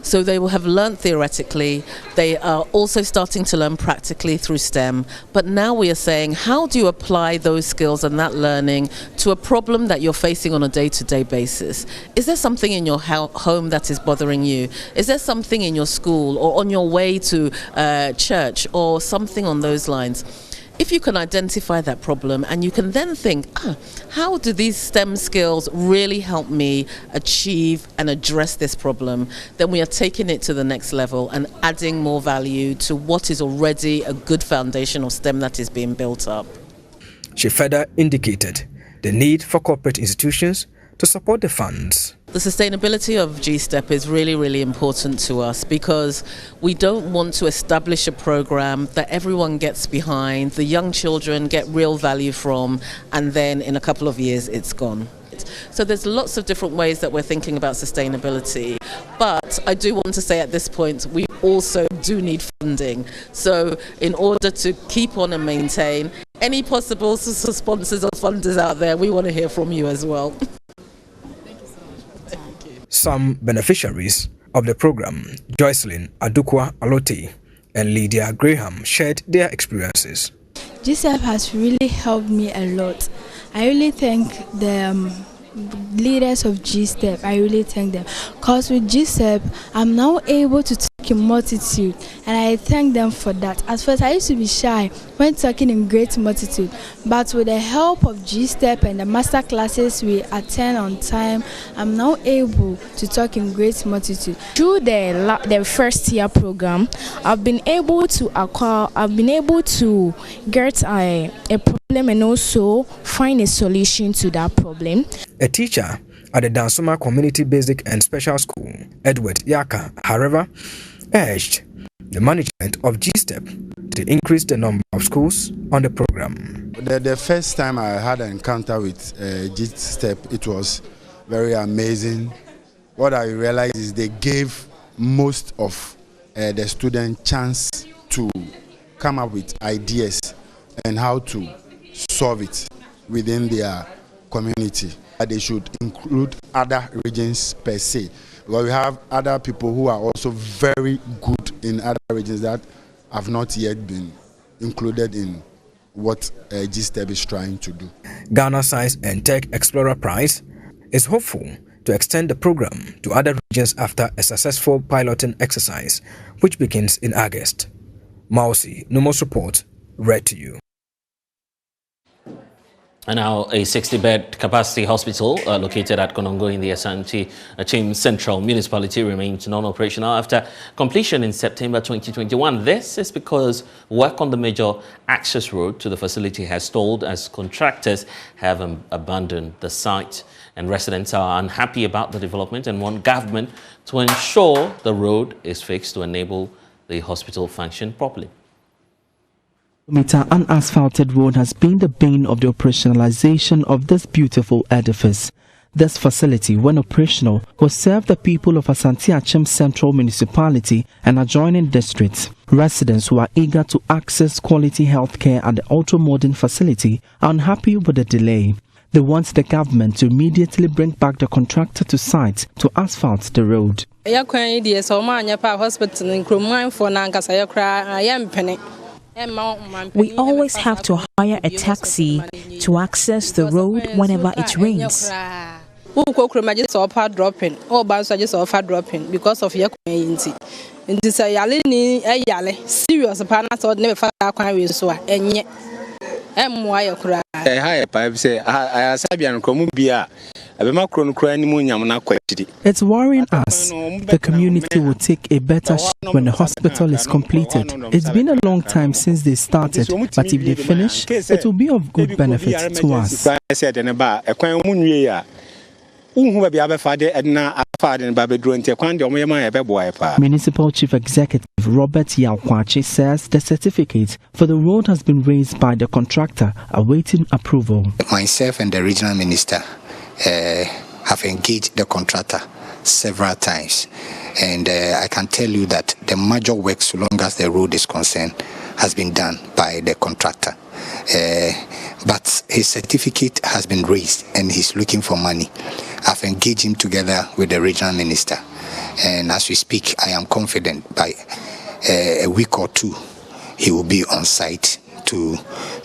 So they will have learned theoretically, they are also starting to learn practically through STEM, but now we are saying, how do you apply those skills and that learning to a problem that you're facing on a day-to-day basis? Is there something in your home that is bothering you? Is there something in your school or on your way to church or something on those lines? If you can identify that problem and you can then think, how do these STEM skills really help me achieve and address this problem, then we are taking it to the next level and adding more value to what is already a good foundation of STEM that is being built up. She further indicated the need for corporate institutions to support the funds. The sustainability of G-STEP is really, really important to us because we don't want to establish a program that everyone gets behind, the young children get real value from, and then in a couple of years it's gone. So there's lots of different ways that we're thinking about sustainability, but I do want to say at this point we also do need funding. So in order to keep on and maintain, any possible sponsors or funders out there, we want to hear from you as well. Some beneficiaries of the program, Joycelyn Adukwa Alote and Lydia Graham, shared their experiences. GSEP has really helped me a lot. I really thank the leaders of GSTEP. I really thank them because with GSTEP I'm now able to talk in multitude, and I thank them for that. At first I used to be shy when talking in great multitude, but with the help of GSTEP and the master classes we attend on time, I'm now able to talk in great multitude. Through the first year program, I've been able to get a problem and also find a solution to that problem. A teacher at the Dansuma Community Basic and Special School, Edward Yaka, however, urged the management of GSTEP to increase the number of schools on the program. The first time I had an encounter with GSTEP, it was very amazing. What I realized is they gave most of the students chance to come up with ideas and how to solve it within their community. They should include other regions per se, because we have other people who are also very good in other regions that have not yet been included in what GSTEP is trying to do. Ghana Science and Tech Explorer Prize is hopeful to extend the program to other regions after a successful piloting exercise, which begins in August. Mausi Numos report, read to you. And now a 60-bed capacity hospital located at Konongo in the Asante Achim Central Municipality remains non-operational after completion in September 2021. This is because work on the major access road to the facility has stalled as contractors have abandoned the site. And residents are unhappy about the development and want government to ensure the road is fixed to enable the hospital function properly. Unasphalted road has been the bane of the operationalization of this beautiful edifice. This facility, when operational, will serve the people of Asante Achim Central Municipality and adjoining districts. Residents who are eager to access quality health care at the ultra-modern facility are unhappy with the delay. They want the government to immediately bring back the contractor to site to asphalt the road. We always have to hire a taxi to access the road whenever it rains. Because of your serious It's worrying us. The community will take a better shape when the hospital is completed. It's been a long time since they started, but if they finish, it will be of good benefit to us. Municipal Chief Executive Robert Yaokwachi says the certificate for the road has been raised by the contractor awaiting approval. Myself and the regional minister have engaged the contractor several times, and I can tell you that the major work, so long as the road is concerned, has been done by the contractor. But his certificate has been raised and he's looking for money. I've engaged him together with the regional minister, and as we speak, I am confident by a week or two he will be on site to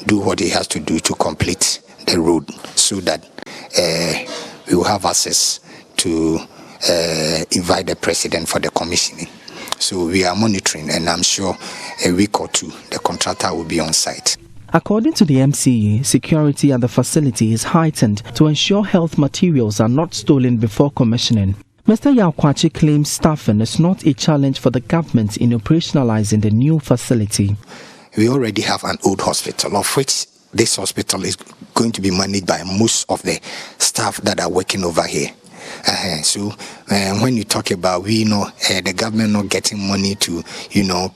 do what he has to do to complete the road, so that we will have access to invite the president for the commissioning. So we are monitoring, and I'm sure a week or two the contractor will be on site. According to the MCE, security at the facility is heightened to ensure health materials are not stolen before commissioning. Mr. Yaokwachi claims staffing is not a challenge for the government in operationalizing the new facility. We already have an old hospital, of which this hospital is going to be managed by most of the staff that are working over here. So when you talk about the government not getting money to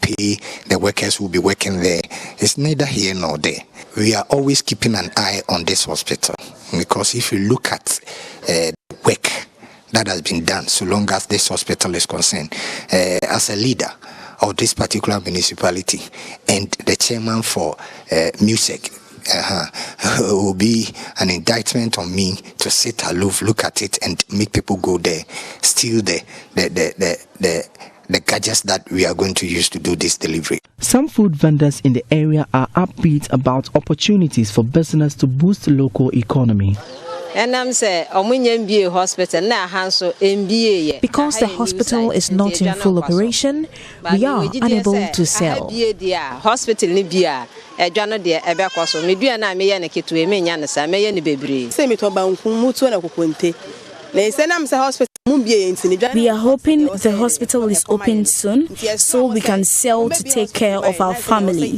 pay the workers who will be working there, it's neither here nor there. We are always keeping an eye on this hospital, because if you look at the work that has been done, so long as this hospital is concerned, as a leader of this particular municipality and the chairman for music, it will be an indictment on me to sit aloof, look at it, and make people go there, steal the gadgets that we are going to use to do this delivery. Some food vendors in the area are upbeat about opportunities for business to boost the local economy. Because the hospital is not in full operation, we are unable to sell. We are hoping the hospital is open soon so we can sell to take care of our family.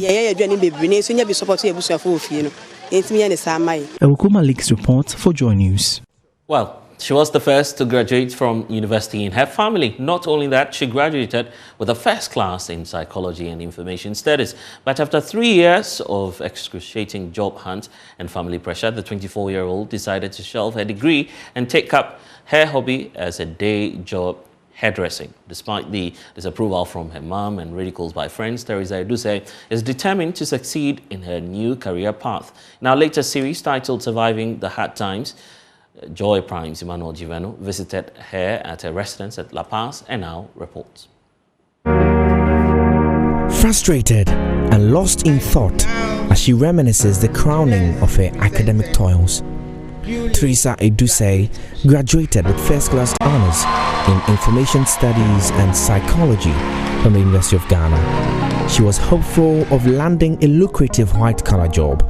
Ewukuma Leaks report for JoyNews. Well, she was the first to graduate from university in her family. Not only that, she graduated with a first class in psychology and information studies. But after 3 years of excruciating job hunt and family pressure, the 24-year-old decided to shelve her degree and take up her hobby as a day job, hairdressing. Despite the disapproval from her mom and ridicules by friends, Teresa Eduse is determined to succeed in her new career path. In our latest series titled Surviving the Hard Times, Joy Prime's Emmanuel Giveno visited her at her residence at La Paz and now reports. Frustrated and lost in thought as she reminisces the crowning of her academic toils, Teresa Eduse graduated with first-class honors in information studies and psychology from the University of Ghana. She was hopeful of landing a lucrative white-collar job.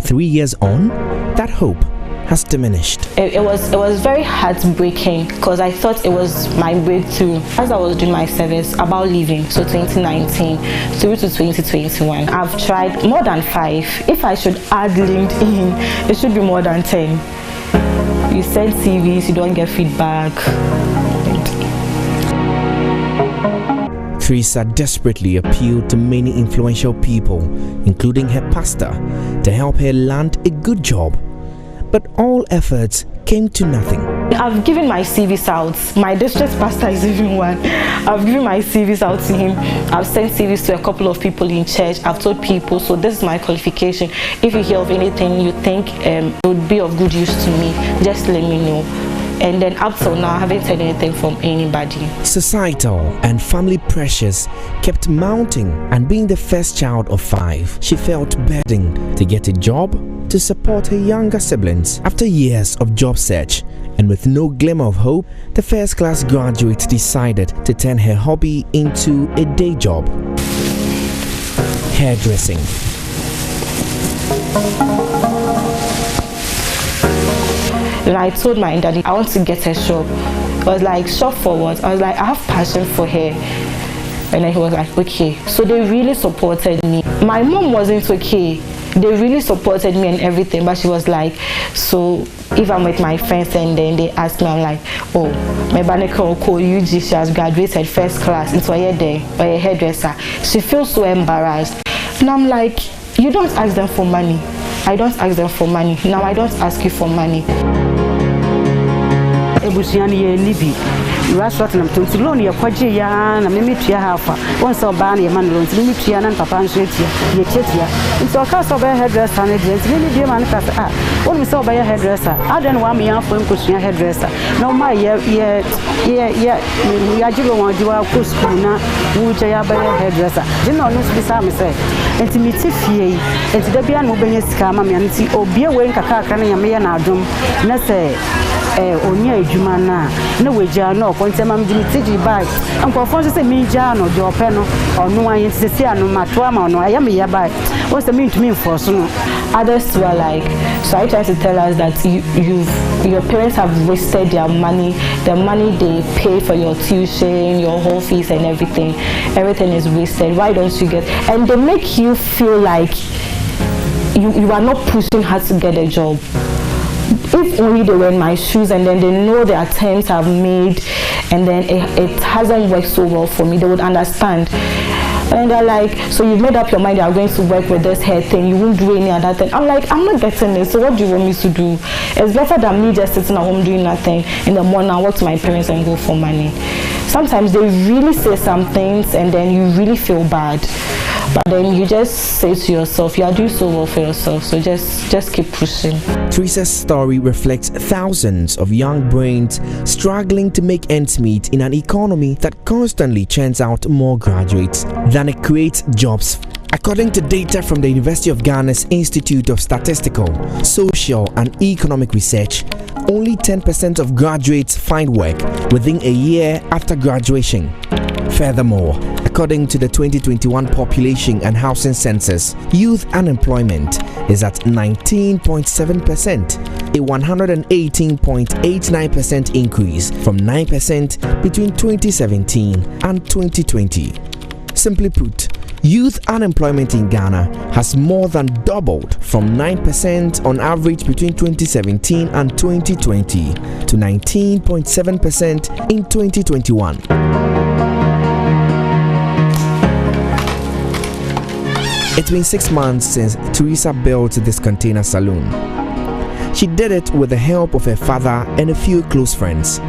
3 years on, that hope has diminished. It was very heartbreaking because I thought it was my breakthrough. As I was doing my service about leaving, so 2019 through to 2021, I've tried more than 5. If I should add LinkedIn, it should be more than 10. You send CVs, you don't get feedback. Teresa desperately appealed to many influential people, including her pastor, to help her land a good job. But all efforts came to nothing. I've given my CVs out. My district pastor is even one. I've given my CVs out to him. I've sent CVs to a couple of people in church. I've told people, so this is my qualification. If you hear of anything you think it would be of good use to me, just let me know. And then up till now, I haven't heard anything from anybody. Societal and family pressures kept mounting, and being the first child of 5, she felt burdened to get a job to support her younger siblings. After years of job search and with no glimmer of hope, the first-class graduate decided to turn her hobby into a day job: hairdressing. And I told my daddy, I want to get a shop. I was like, shop for what? I was like, I have passion for hair. And then he was like, okay. So they really supported me. My mom wasn't okay. They really supported me and everything, but she was like, so if I'm with my friends and then they ask me, I'm like, oh, my banana call UG, she has graduated first class. It's why you're there, or a hairdresser. She feels so embarrassed. And I'm like, you don't ask them for money. I don't ask them for money. Now I don't ask you for money. Restaurant na mtonti loan ya kwaje ya na mimi tua hafa once obana ya man loan mimi tua na papa nso etia ye chetia nso ka so ba hairdresser na de mimi de man ka ah won mi so ba hairdresser adan wa me ya fo nkosua hairdresser na ma ya jibo wa jiwa ko school na wo je ya ba hairdresser je na no bi sa me say enti mi ti fie enti da bia no benya sika ma me anti obia we nkaka aka na ya me ya na adom na say onya ejuma na weja no kontema mjimi tiji bai nkofo se mi ja no de openo onu ayen sisi anu mato ama onu ayame ya bai o se mi ntumi enforce no. Others were like, so I try to tell us that your parents have wasted their money, the money they pay for your tuition, your whole fees and everything is wasted. Why don't you get, and they make you feel like you are not pushing hard to get a job. If only they were in my shoes and then they know the attempts I've made and then it hasn't worked so well for me, they would understand. And they're like, so you've made up your mind you are going to work with this hair thing, you won't do any other thing. I'm like, I'm not getting it, so what do you want me to do? It's better than me just sitting at home doing nothing in the morning and walk to my parents and go for money. Sometimes they really say some things and then you really feel bad. But then you just say to yourself, you are doing so well for yourself, so just keep pushing. Teresa's story reflects thousands of young brains struggling to make ends meet in an economy that constantly churns out more graduates than it creates jobs. According to data from the University of Ghana's Institute of Statistical, Social and Economic Research, only 10% of graduates find work within a year after graduation. Furthermore, according to the 2021 Population and Housing Census, youth unemployment is at 19.7%, a 118.89% increase from 9% between 2017 and 2020. Simply put, youth unemployment in Ghana has more than doubled from 9% on average between 2017 and 2020 to 19.7% in 2021. It's been 6 months since Teresa built this container saloon. She did it with the help of her father and a few close friends.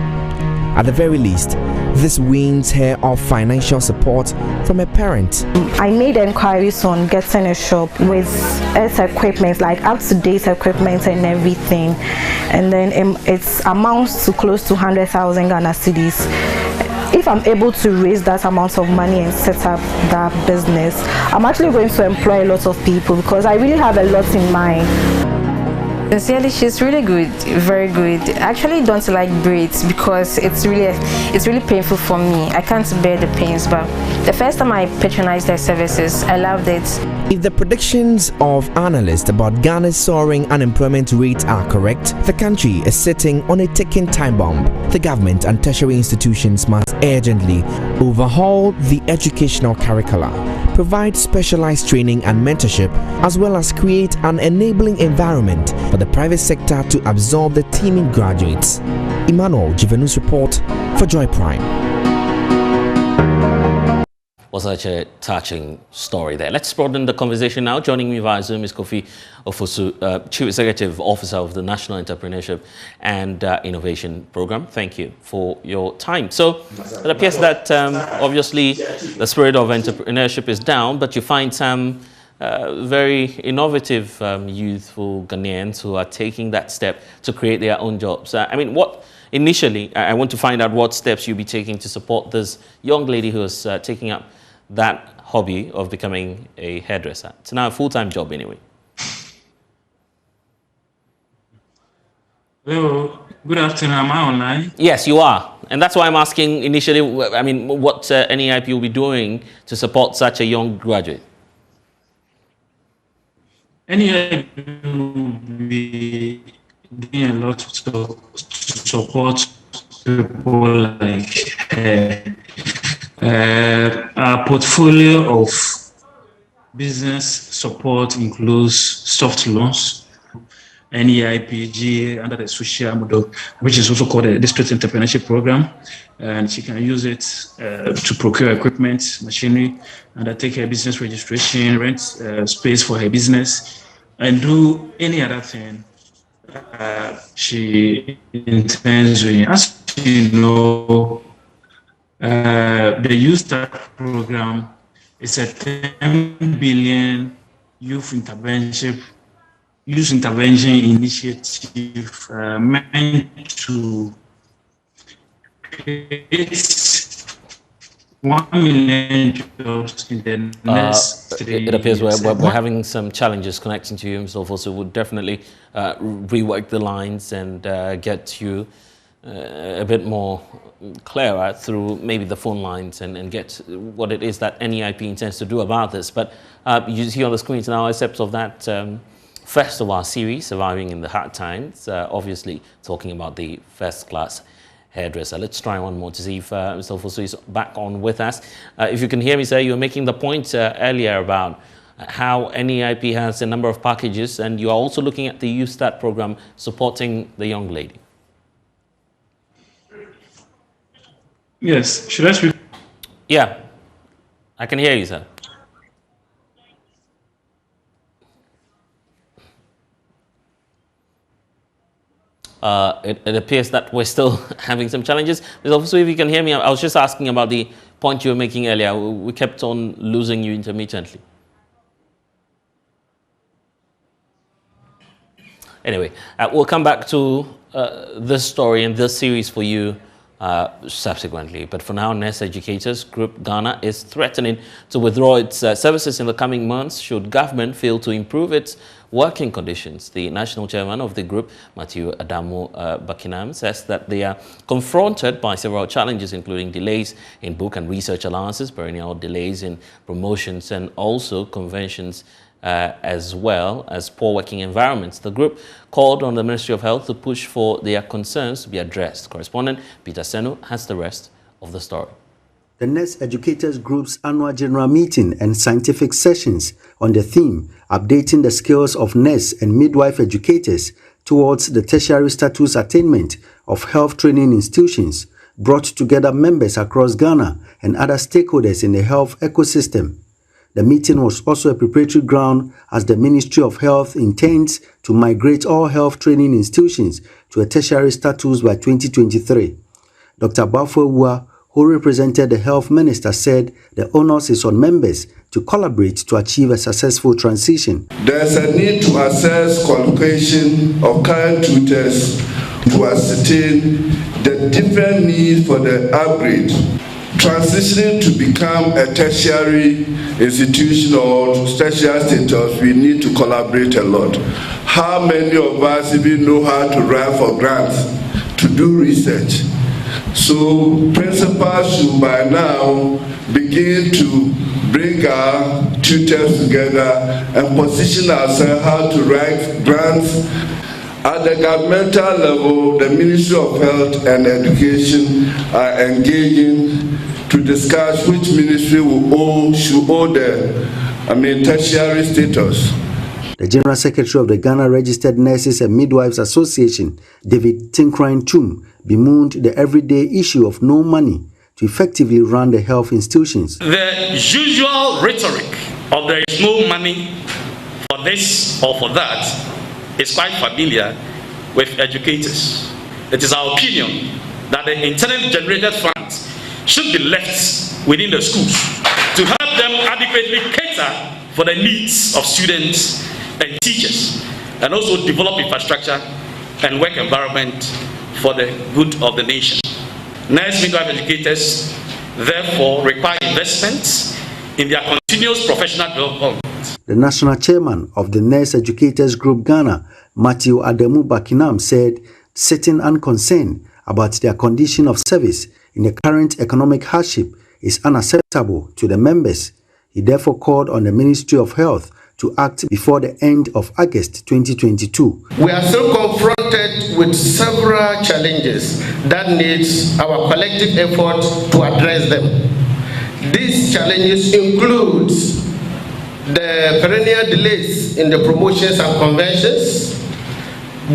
At the very least, this weans her of financial support from her parents. I made inquiries on getting a shop with equipment, like up-to-date equipment and everything. And then it amounts to close to 100,000 Ghana cedis. If I'm able to raise that amount of money and set up that business, I'm actually going to employ a lot of people because I really have a lot in mind. Sincerely, she's really good, very good. I actually don't like braids because it's really painful for me. I can't bear the pains, but the first time I patronized their services, I loved it. If the predictions of analysts about Ghana's soaring unemployment rate are correct, the country is sitting on a ticking time bomb. The government and tertiary institutions must urgently overhaul the educational curricula, provide specialized training and mentorship, as well as create an enabling environment for the private sector to absorb the teeming graduates. Emmanuel JoyNews report for Joy Prime. Was such a touching story there. Let's broaden the conversation now. Joining me via Zoom is Kofi Ofosu, Chief Executive Officer of the National Entrepreneurship and Innovation Program. Thank you for your time. So it appears that obviously the spirit of entrepreneurship is down, but you find some very innovative youthful Ghanaians who are taking that step to create their own jobs. I mean, initially, I want to find out what steps you'll be taking to support this young lady who is taking up that hobby of becoming a hairdresser. It's now a full-time job anyway. Hello, good afternoon. Am I online? Yes, you are. And that's why I'm asking initially, I mean, what NEIP will be doing to support such a young graduate. NEI will be doing a lot to support people like her. Our portfolio of business support includes soft loans, NEIPG under the social model, which is also called the District Entrepreneurship Program. And she can use it to procure equipment, machinery, undertake her business registration, rent space for her business, and do any other thing she intends doing. As you know, the YouStart program is a 10 billion youth intervention initiative meant to create 1 million jobs in the next 3 years. It appears we're having some challenges connecting to you, so also would definitely rework the lines and get you a bit more clearer through maybe the phone lines and get what it is that NEIP intends to do about this. But you see on the screen now excerpts of that first of our series, Surviving in the Hard Times, obviously talking about the first-class hairdresser. Let's try one more to see if Mr. Ofosu is back on with us. If you can hear me, sir, you were making the point earlier about how NEIP has a number of packages, and you are also looking at the YouStart program supporting the young lady. Yes, should I speak? Yeah, I can hear you, sir. It appears that we're still having some challenges. Also, if you can hear me, I was just asking about the point you were making earlier. We kept on losing you intermittently. Anyway, we'll come back to this story and this series for you subsequently. But for now, Nurse Educators Group Ghana is threatening to withdraw its services in the coming months should government fail to improve its working conditions. The national chairman of the group, Matthew Adamu Bakinam, says that they are confronted by several challenges, including delays in book and research allowances, perennial delays in promotions, and also conventions, as well as poor working environments. The group called on the Ministry of Health to push for their concerns to be addressed. Correspondent Peter Senu has the rest of the story. The Nurse Educators Group's annual general meeting and scientific sessions on the theme updating the skills of nurse and midwife educators towards the tertiary status attainment of health training institutions brought together members across Ghana and other stakeholders in the health ecosystem. The meeting was also a preparatory ground as the Ministry of Health intends to migrate all health training institutions to a tertiary status by 2023. Dr. Bafo, who represented the health minister, said the onus is on members to collaborate to achieve a successful transition. There is a need to assess qualification of current tutors to ascertain the different needs for the upgrade. Transitioning to become a tertiary institution or tertiary status, we need to collaborate a lot. How many of us even know how to write for grants, to do research? So principals should by now begin to bring our tutors together and position ourselves how to write grants. At the governmental level, the Ministry of Health and Education are engaging to discuss which ministry should hold the tertiary status. The General Secretary of the Ghana Registered Nurses and Midwives Association, David Tinkrine Chum, bemoaned the everyday issue of no money to effectively run the health institutions. The usual rhetoric of there is no money for this or for that is quite familiar with educators. It is our opinion that the internally generated funds should be left within the schools to help them adequately cater for the needs of students and teachers, and also develop infrastructure and work environment for the good of the nation. Nurse midwife educators therefore require investments in their continuous professional development. The national chairman of the Nurse Educators Group Ghana, Matthew Adamu Bakinam, said sitting unconcerned about their condition of service in the current economic hardship is unacceptable to the members. He therefore called on the Ministry of Health to act before the end of August 2022. We are still confronted with several challenges that needs our collective effort to address them. These challenges include the perennial delays in the promotions and conventions,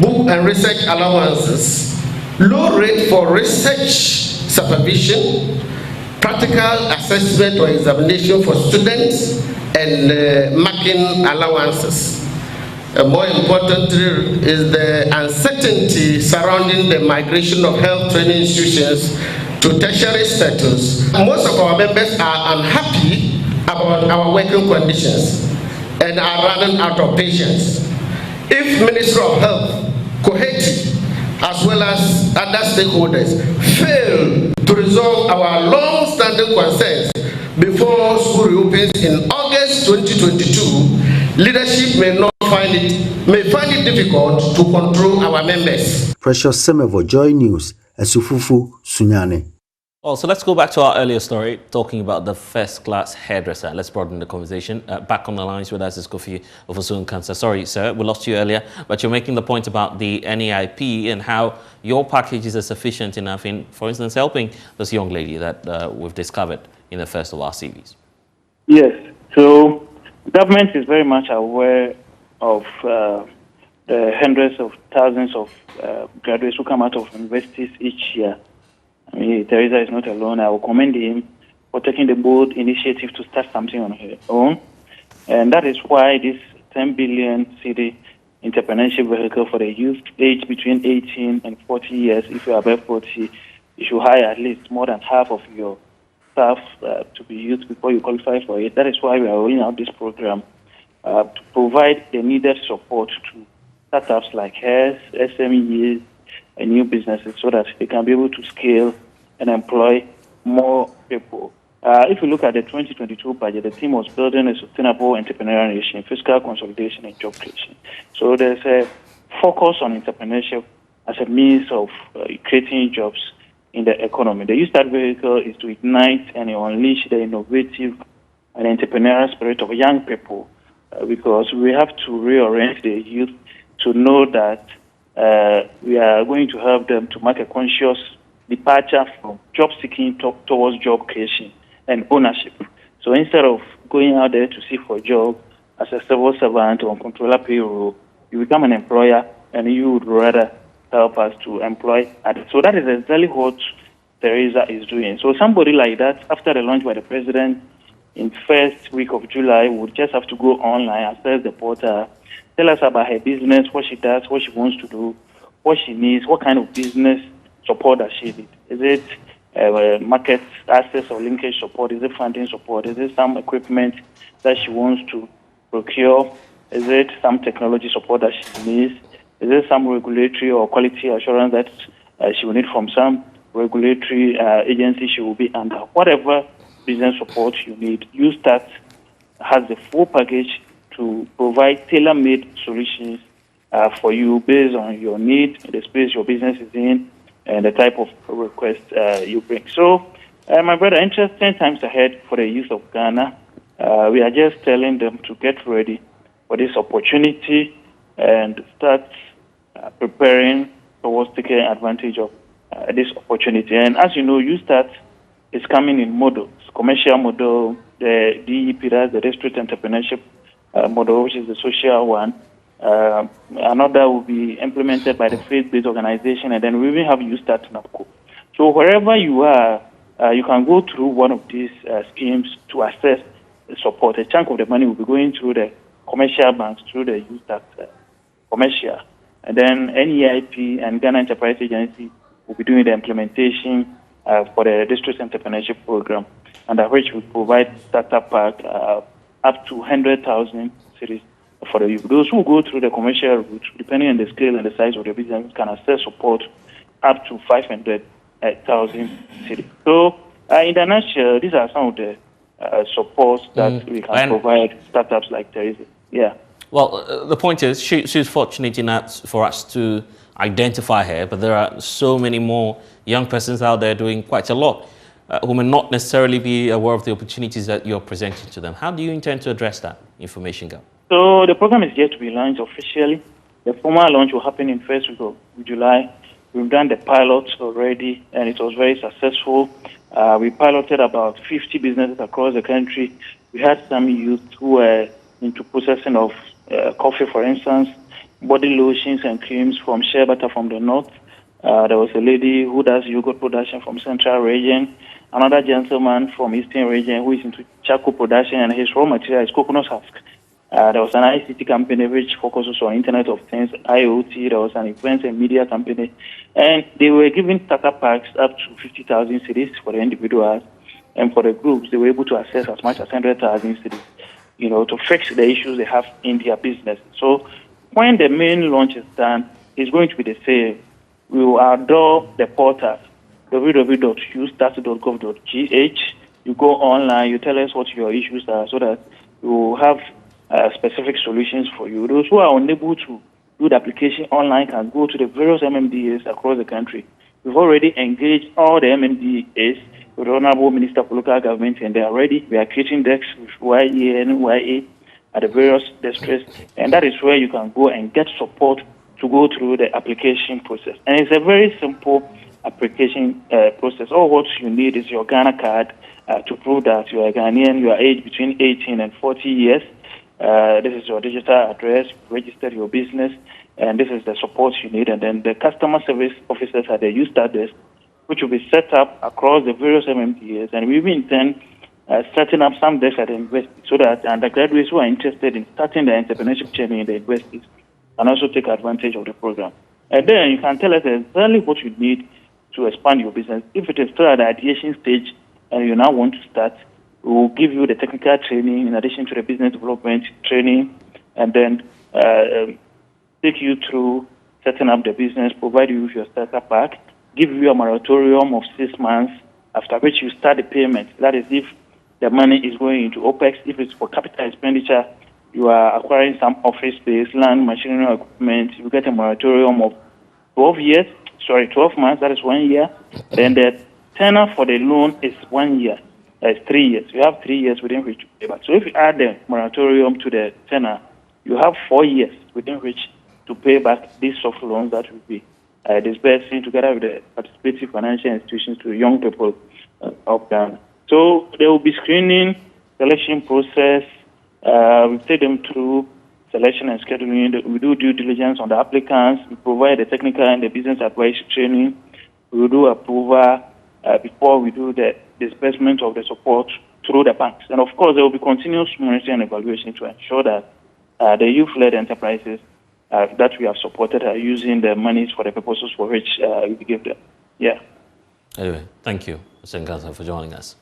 book and research allowances, low rate for research supervision, practical assessment or examination for students, and marking allowances. More importantly is the uncertainty surrounding the migration of health training institutions to tertiary status. Most of our members are unhappy about our working conditions and are running out of patience. If Ministry of Health, COHETI, as well as other stakeholders fail to resolve our long-standing concerns before school reopens in August 2022, leadership may find it difficult to control our members. Precious Semevo, Joy News, Esufufu Sunyane. Well, so let's go back to our earlier story, talking about the first-class hairdresser. Let's broaden the conversation. Back on the lines with us is Kofi Ofosun Cancer. Sorry, sir, we lost you earlier, but you're making the point about the NEIP and how your packages are sufficient enough in, for instance, helping this young lady that we've discovered in the first of our CVs. Yes, so government is very much aware of the hundreds of thousands of graduates who come out of universities each year. I mean, Teresa is not alone. I will commend him for taking the bold initiative to start something on her own. And that is why this 10 billion cedi entrepreneurship vehicle for the youth aged between 18 and 40 years, if you are above 40, you should hire at least more than half of your staff to be youth before you qualify for it. That is why we are rolling out this program to provide the needed support to startups like hers, SMEs, and new businesses so that they can be able to scale and employ more people. If you look at the 2022 budget, the team was building a sustainable entrepreneurial nation, fiscal consolidation, and job creation. So there's a focus on entrepreneurship as a means of creating jobs in the economy. The YouStart vehicle is to ignite and unleash the innovative and entrepreneurial spirit of young people because we have to reorient the youth to know that we are going to help them to make a conscious departure from job seeking towards job creation and ownership. So instead of going out there to seek for a job as a civil servant or controller payroll, you become an employer and you would rather help us to employ others. So that is exactly what Teresa is doing. So somebody like that, after the launch by the president in first week of July, would just have to go online, access the portal, tell us about her business, what she does, what she wants to do, what she needs, what kind of business support does she need. Is it market access or linkage support? Is it funding support? Is it some equipment that she wants to procure? Is it some technology support that she needs? Is it some regulatory or quality assurance that she will need from some regulatory agency she will be under? Whatever business support you need, YouStart has the full package to provide tailor-made solutions for you based on your need, the space your business is in, and the type of request you bring. So, my brother, interesting times ahead for the youth of Ghana. We are just telling them to get ready for this opportunity and start preparing towards taking advantage of this opportunity. And as you know, YouStart is coming in models, commercial model, the DEP, that's the district entrepreneurship model, which is the social one. Another will be implemented by the faith-based organization, and then we will have YouStart NAPCO. So wherever you are, you can go through one of these schemes to access the support. A chunk of the money will be going through the commercial banks, through the YouStart commercial. And then NEIP and Ghana Enterprise Agency will be doing the implementation for the district entrepreneurship program, under which we provide startup pack up to 100,000 cedis for the youth. Those who go through the commercial route, depending on the scale and the size of the business, can access support up to 500,000 cedis. So, in the nutshell, these are some of the supports that we can provide startups like Teresa. Yeah. Well, the point is, she's fortunate enough for us to identify her, but there are so many more young persons out there doing quite a lot who may not necessarily be aware of the opportunities that you're presenting to them. How do you intend to address that information gap? So the program is yet to be launched officially. The formal launch will happen in first week of July. We've done the pilot already, and it was very successful. We piloted about 50 businesses across the country. We had some youth who were into processing of coffee, for instance, body lotions and creams from shea butter from the north. There was a lady who does yogurt production from central region. Another gentleman from eastern region who is into charcoal production, and his raw material is coconut husk. There was an ICT company which focuses on Internet of Things, IoT. There was an events and media company. And they were giving startup packs up to 50,000 cedis for the individuals. And for the groups, they were able to access as much as 100,000 cedis, to fix the issues they have in their business. So when the main launch is done, it's going to be the same. We will adore the portal, www.youstart.gov.gh. You go online, you tell us what your issues are so that we will have specific solutions for you. Those who are unable to do the application online can go to the various MMDAs across the country. We've already engaged all the MMDAs with the Honorable Minister for Local Government, and they are ready. We are creating decks with YA and YA at the various districts, and that is where you can go and get support to go through the application process. And it's a very simple application process. All what you need is your Ghana card to prove that you are a Ghanaian, you are aged between 18 and 40 years. This is your digital address, register your business, and this is the support you need. And then the customer service officers at the YouStart desk, which will be set up across the various MMDAs. And we will intend setting up some desks at the university so that undergraduates who are interested in starting the entrepreneurship journey in the universities can also take advantage of the program. And then you can tell us exactly what you need to expand your business. If it is still at the ideation stage and you now want to start, we will give you the technical training in addition to the business development training, and then take you through setting up the business, provide you with your startup pack, give you a moratorium of 6 months, after which you start the payment. That is if the money is going into OPEX. If it's for capital expenditure, you are acquiring some office space, land, machinery, equipment, you get a moratorium of 12 months, that is 1 year. Then the tenor for the loan is 1 year. That is 3 years. You have 3 years within which to pay back. So if you add the moratorium to the tenor, you have 4 years within which to pay back these soft loans that will be disbursing together with the participative financial institutions to young people of Ghana. So there will be screening, selection process. We take them through selection and scheduling. We do due diligence on the applicants. We provide the technical and the business advice training. We will do approval before we do the disbursement of the support through the banks. And of course, there will be continuous monitoring and evaluation to ensure that the youth-led enterprises that we have supported are using the monies for the purposes for which we give them. Yeah. Anyway, thank you, Mr. Ngansa, for joining us.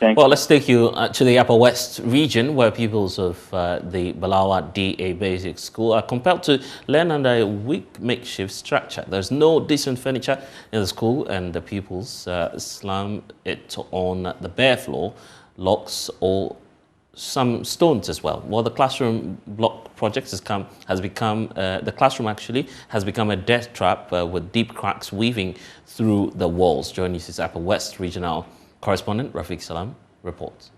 Well, let's take you to the Upper West region, where pupils of the Balawa DA Basic School are compelled to learn under a weak makeshift structure. There's no decent furniture in the school, and the pupils slam it on the bare floor, locks, or some stones as well. Well, the classroom block project the classroom actually has become a death trap with deep cracks weaving through the walls. JoyNews' Upper West regional correspondent Rafiq Salam reports.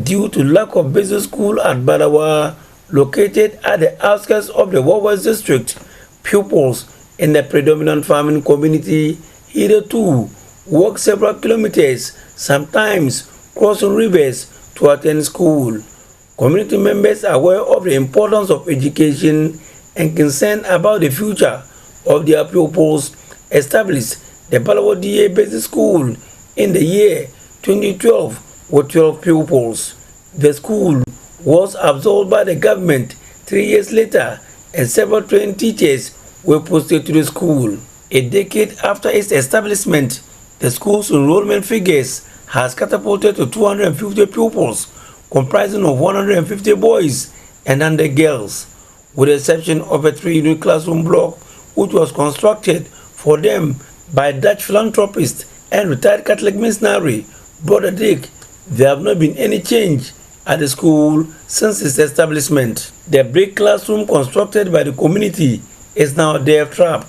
Due to lack of basic school at Balawa, located at the outskirts of the West district, pupils in the predominant farming community hitherto walk several kilometers, sometimes crossing rivers to attend school. Community members are aware of the importance of education and concerned about the future of their pupils established the Balawa DA Basic School in the year 2012 with 12 pupils. The school was absorbed by the government 3 years later, and several trained teachers were posted to the school. A decade after its establishment, the school's enrollment figures has catapulted to 250 pupils, comprising of 150 boys and 100 girls, with the exception of a 3-unit classroom block which was constructed for them by Dutch philanthropist and retired Catholic missionary Brother Dick. There have not been any change at the school since its establishment. The brick classroom constructed by the community is now a death trap.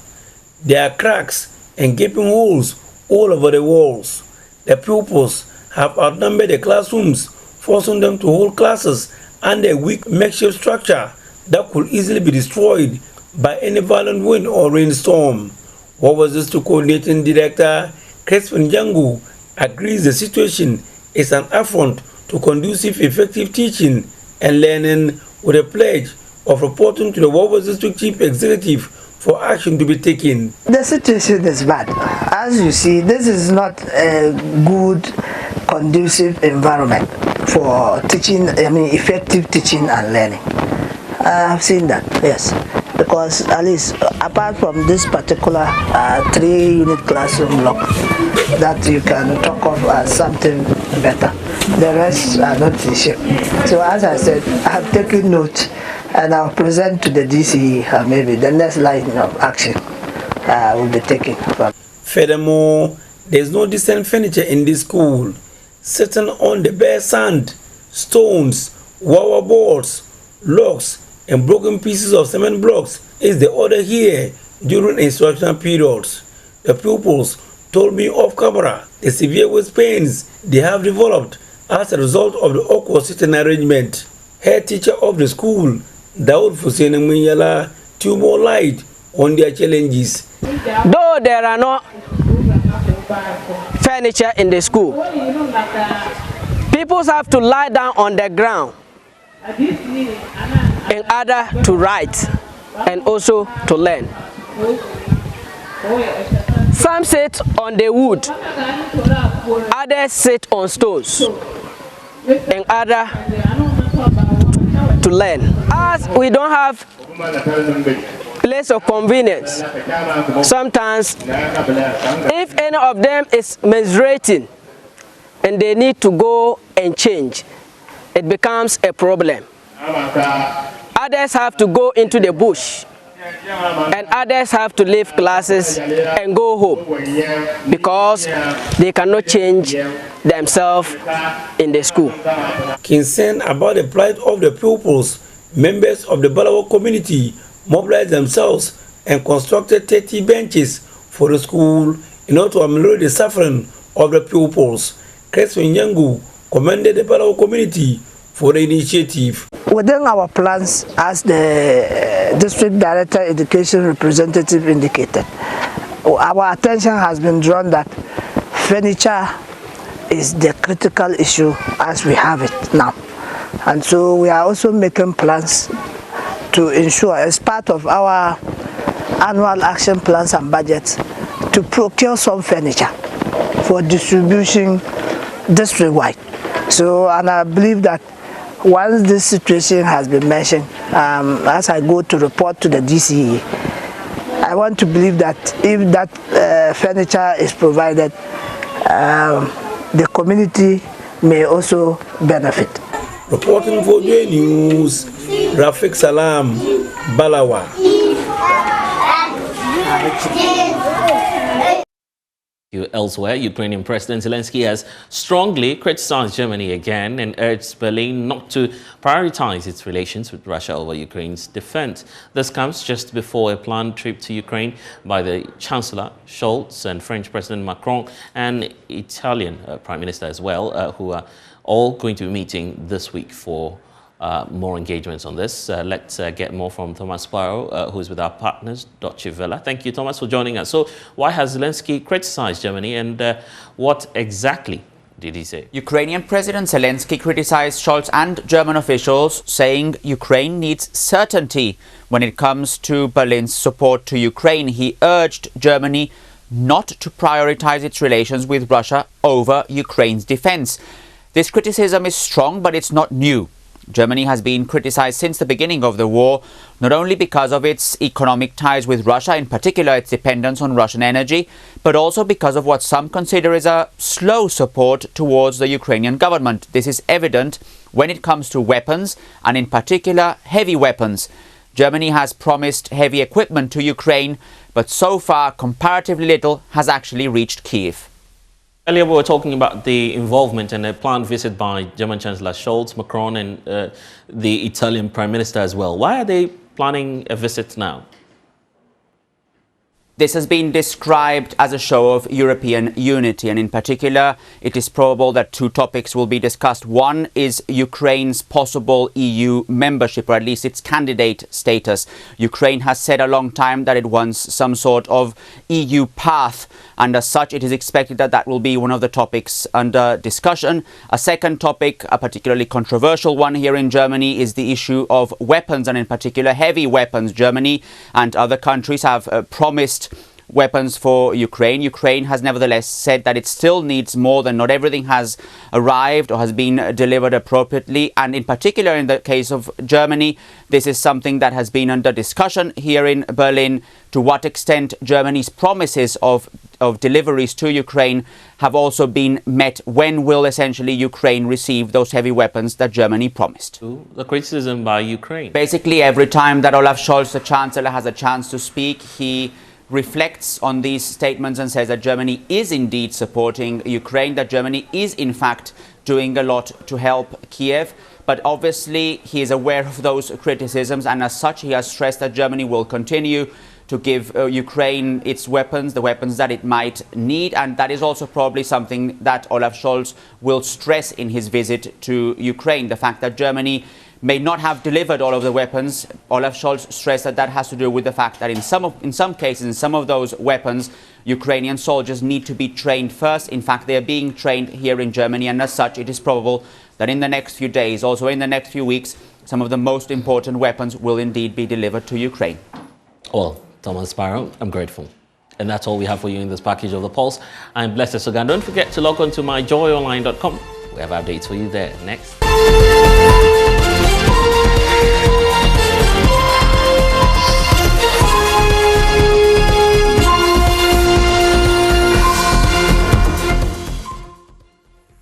There are cracks and gaping holes all over the walls. The pupils have outnumbered the classrooms, forcing them to hold classes and a weak makeshift structure that could easily be destroyed by any violent wind or rainstorm. What was this to coordinating director Crispin Jangu agrees the situation is an affront to conducive effective teaching and learning, with a pledge of reporting to the Warwas District Chief Executive for action to be taken. The situation is bad. As you see, this is not a good, conducive environment for teaching, effective teaching and learning. I have seen that, yes. Because at least apart from this particular 3-unit classroom block that you can talk of as something better, the rest are not in shape. So as I said, I have taken note and I'll present to the DCE maybe the next line of action will be taken. Furthermore, there's no decent furniture in this school. Sitting on the bare sand, stones, wire boards, logs, and broken pieces of cement blocks is the order here during instructional periods. The pupils told me off camera the severe waist pains they have developed as a result of the awkward sitting arrangement. Head teacher of the school, Daud Hussein Munyala, threw more light on their challenges. Though there are no furniture in the school, people have to lie down on the ground in order to write and also to learn. Some sit on the wood, others sit on stones in order to learn. As we don't have place of convenience, sometimes if any of them is menstruating and they need to go and change, it becomes a problem. Others have to go into the bush, and others have to leave classes and go home because they cannot change themselves in the school. Concerned about the plight of the pupils, members of the Balawa community mobilized themselves and constructed 30 benches for the school in order to ameliorate the suffering of the pupils. Crispin Jangu commended the Balawa community for the initiative. Within our plans, as the District Director Education representative indicated, our attention has been drawn that furniture is the critical issue as we have it now. And so we are also making plans to ensure, as part of our annual action plans and budgets, to procure some furniture for distribution district-wide. So, and I believe that once this situation has been mentioned, as I go to report to the DCE, I want to believe that if that furniture is provided, the community may also benefit. Reporting for JoyNews, Rafik Salam, Balawa. Elsewhere, Ukrainian President Zelensky has strongly criticized Germany again and urged Berlin not to prioritize its relations with Russia over Ukraine's defense. This comes just before a planned trip to Ukraine by the Chancellor Scholz and French President Macron and Italian Prime Minister as well, who are all going to be meeting this week for more engagements on this. Let's get more from Thomas Sparrow, who is with our partners, Deutsche Welle. Thank you, Thomas, for joining us. So why has Zelensky criticized Germany and what exactly did he say? Ukrainian President Zelensky criticized Scholz and German officials, saying Ukraine needs certainty when it comes to Berlin's support to Ukraine. He urged Germany not to prioritize its relations with Russia over Ukraine's defense. This criticism is strong, but it's not new. Germany has been criticized since the beginning of the war, not only because of its economic ties with Russia, in particular its dependence on Russian energy, but also because of what some consider is a slow support towards the Ukrainian government. This is evident when it comes to weapons, and in particular heavy weapons. Germany has promised heavy equipment to Ukraine, but so far comparatively little has actually reached Kyiv. Earlier, we were talking about the involvement and a planned visit by German Chancellor Scholz, Macron, and the Italian Prime Minister as well. Why are they planning a visit now? This has been described as a show of European unity, and in particular, it is probable that two topics will be discussed. One is Ukraine's possible EU membership, or at least its candidate status. Ukraine has said a long time that it wants some sort of EU path, and as such, it is expected that that will be one of the topics under discussion. A second topic, a particularly controversial one here in Germany, is the issue of weapons, and in particular heavy weapons. Germany and other countries have promised weapons for Ukraine. Ukraine has nevertheless said that it still needs more, than not everything has arrived or has been delivered appropriately. And in particular, in the case of Germany, this is something that has been under discussion here in Berlin, to what extent Germany's promises of deliveries to Ukraine have also been met. When will essentially Ukraine receive those heavy weapons that Germany promised? The criticism by Ukraine. Basically, every time that Olaf Scholz, the Chancellor, has a chance to speak, he reflects on these statements and says that Germany is indeed supporting Ukraine, that Germany is in fact doing a lot to help Kiev. But obviously he is aware of those criticisms, and as such he has stressed that Germany will continue to give Ukraine its weapons, the weapons that it might need. And that is also probably something that Olaf Scholz will stress in his visit to Ukraine. The fact that Germany may not have delivered all of the weapons, Olaf Scholz stressed that that has to do with the fact that in some cases, in some of those weapons, Ukrainian soldiers need to be trained first. In fact, they are being trained here in Germany, and as such, it is probable that in the next few days, also in the next few weeks, some of the most important weapons will indeed be delivered to Ukraine. Well, Thomas Sparrow, I'm grateful. And that's all we have for you in this package of The Pulse. I'm Blessed Sogah. Don't forget to log on to myjoyonline.com. We have updates for you there. Next.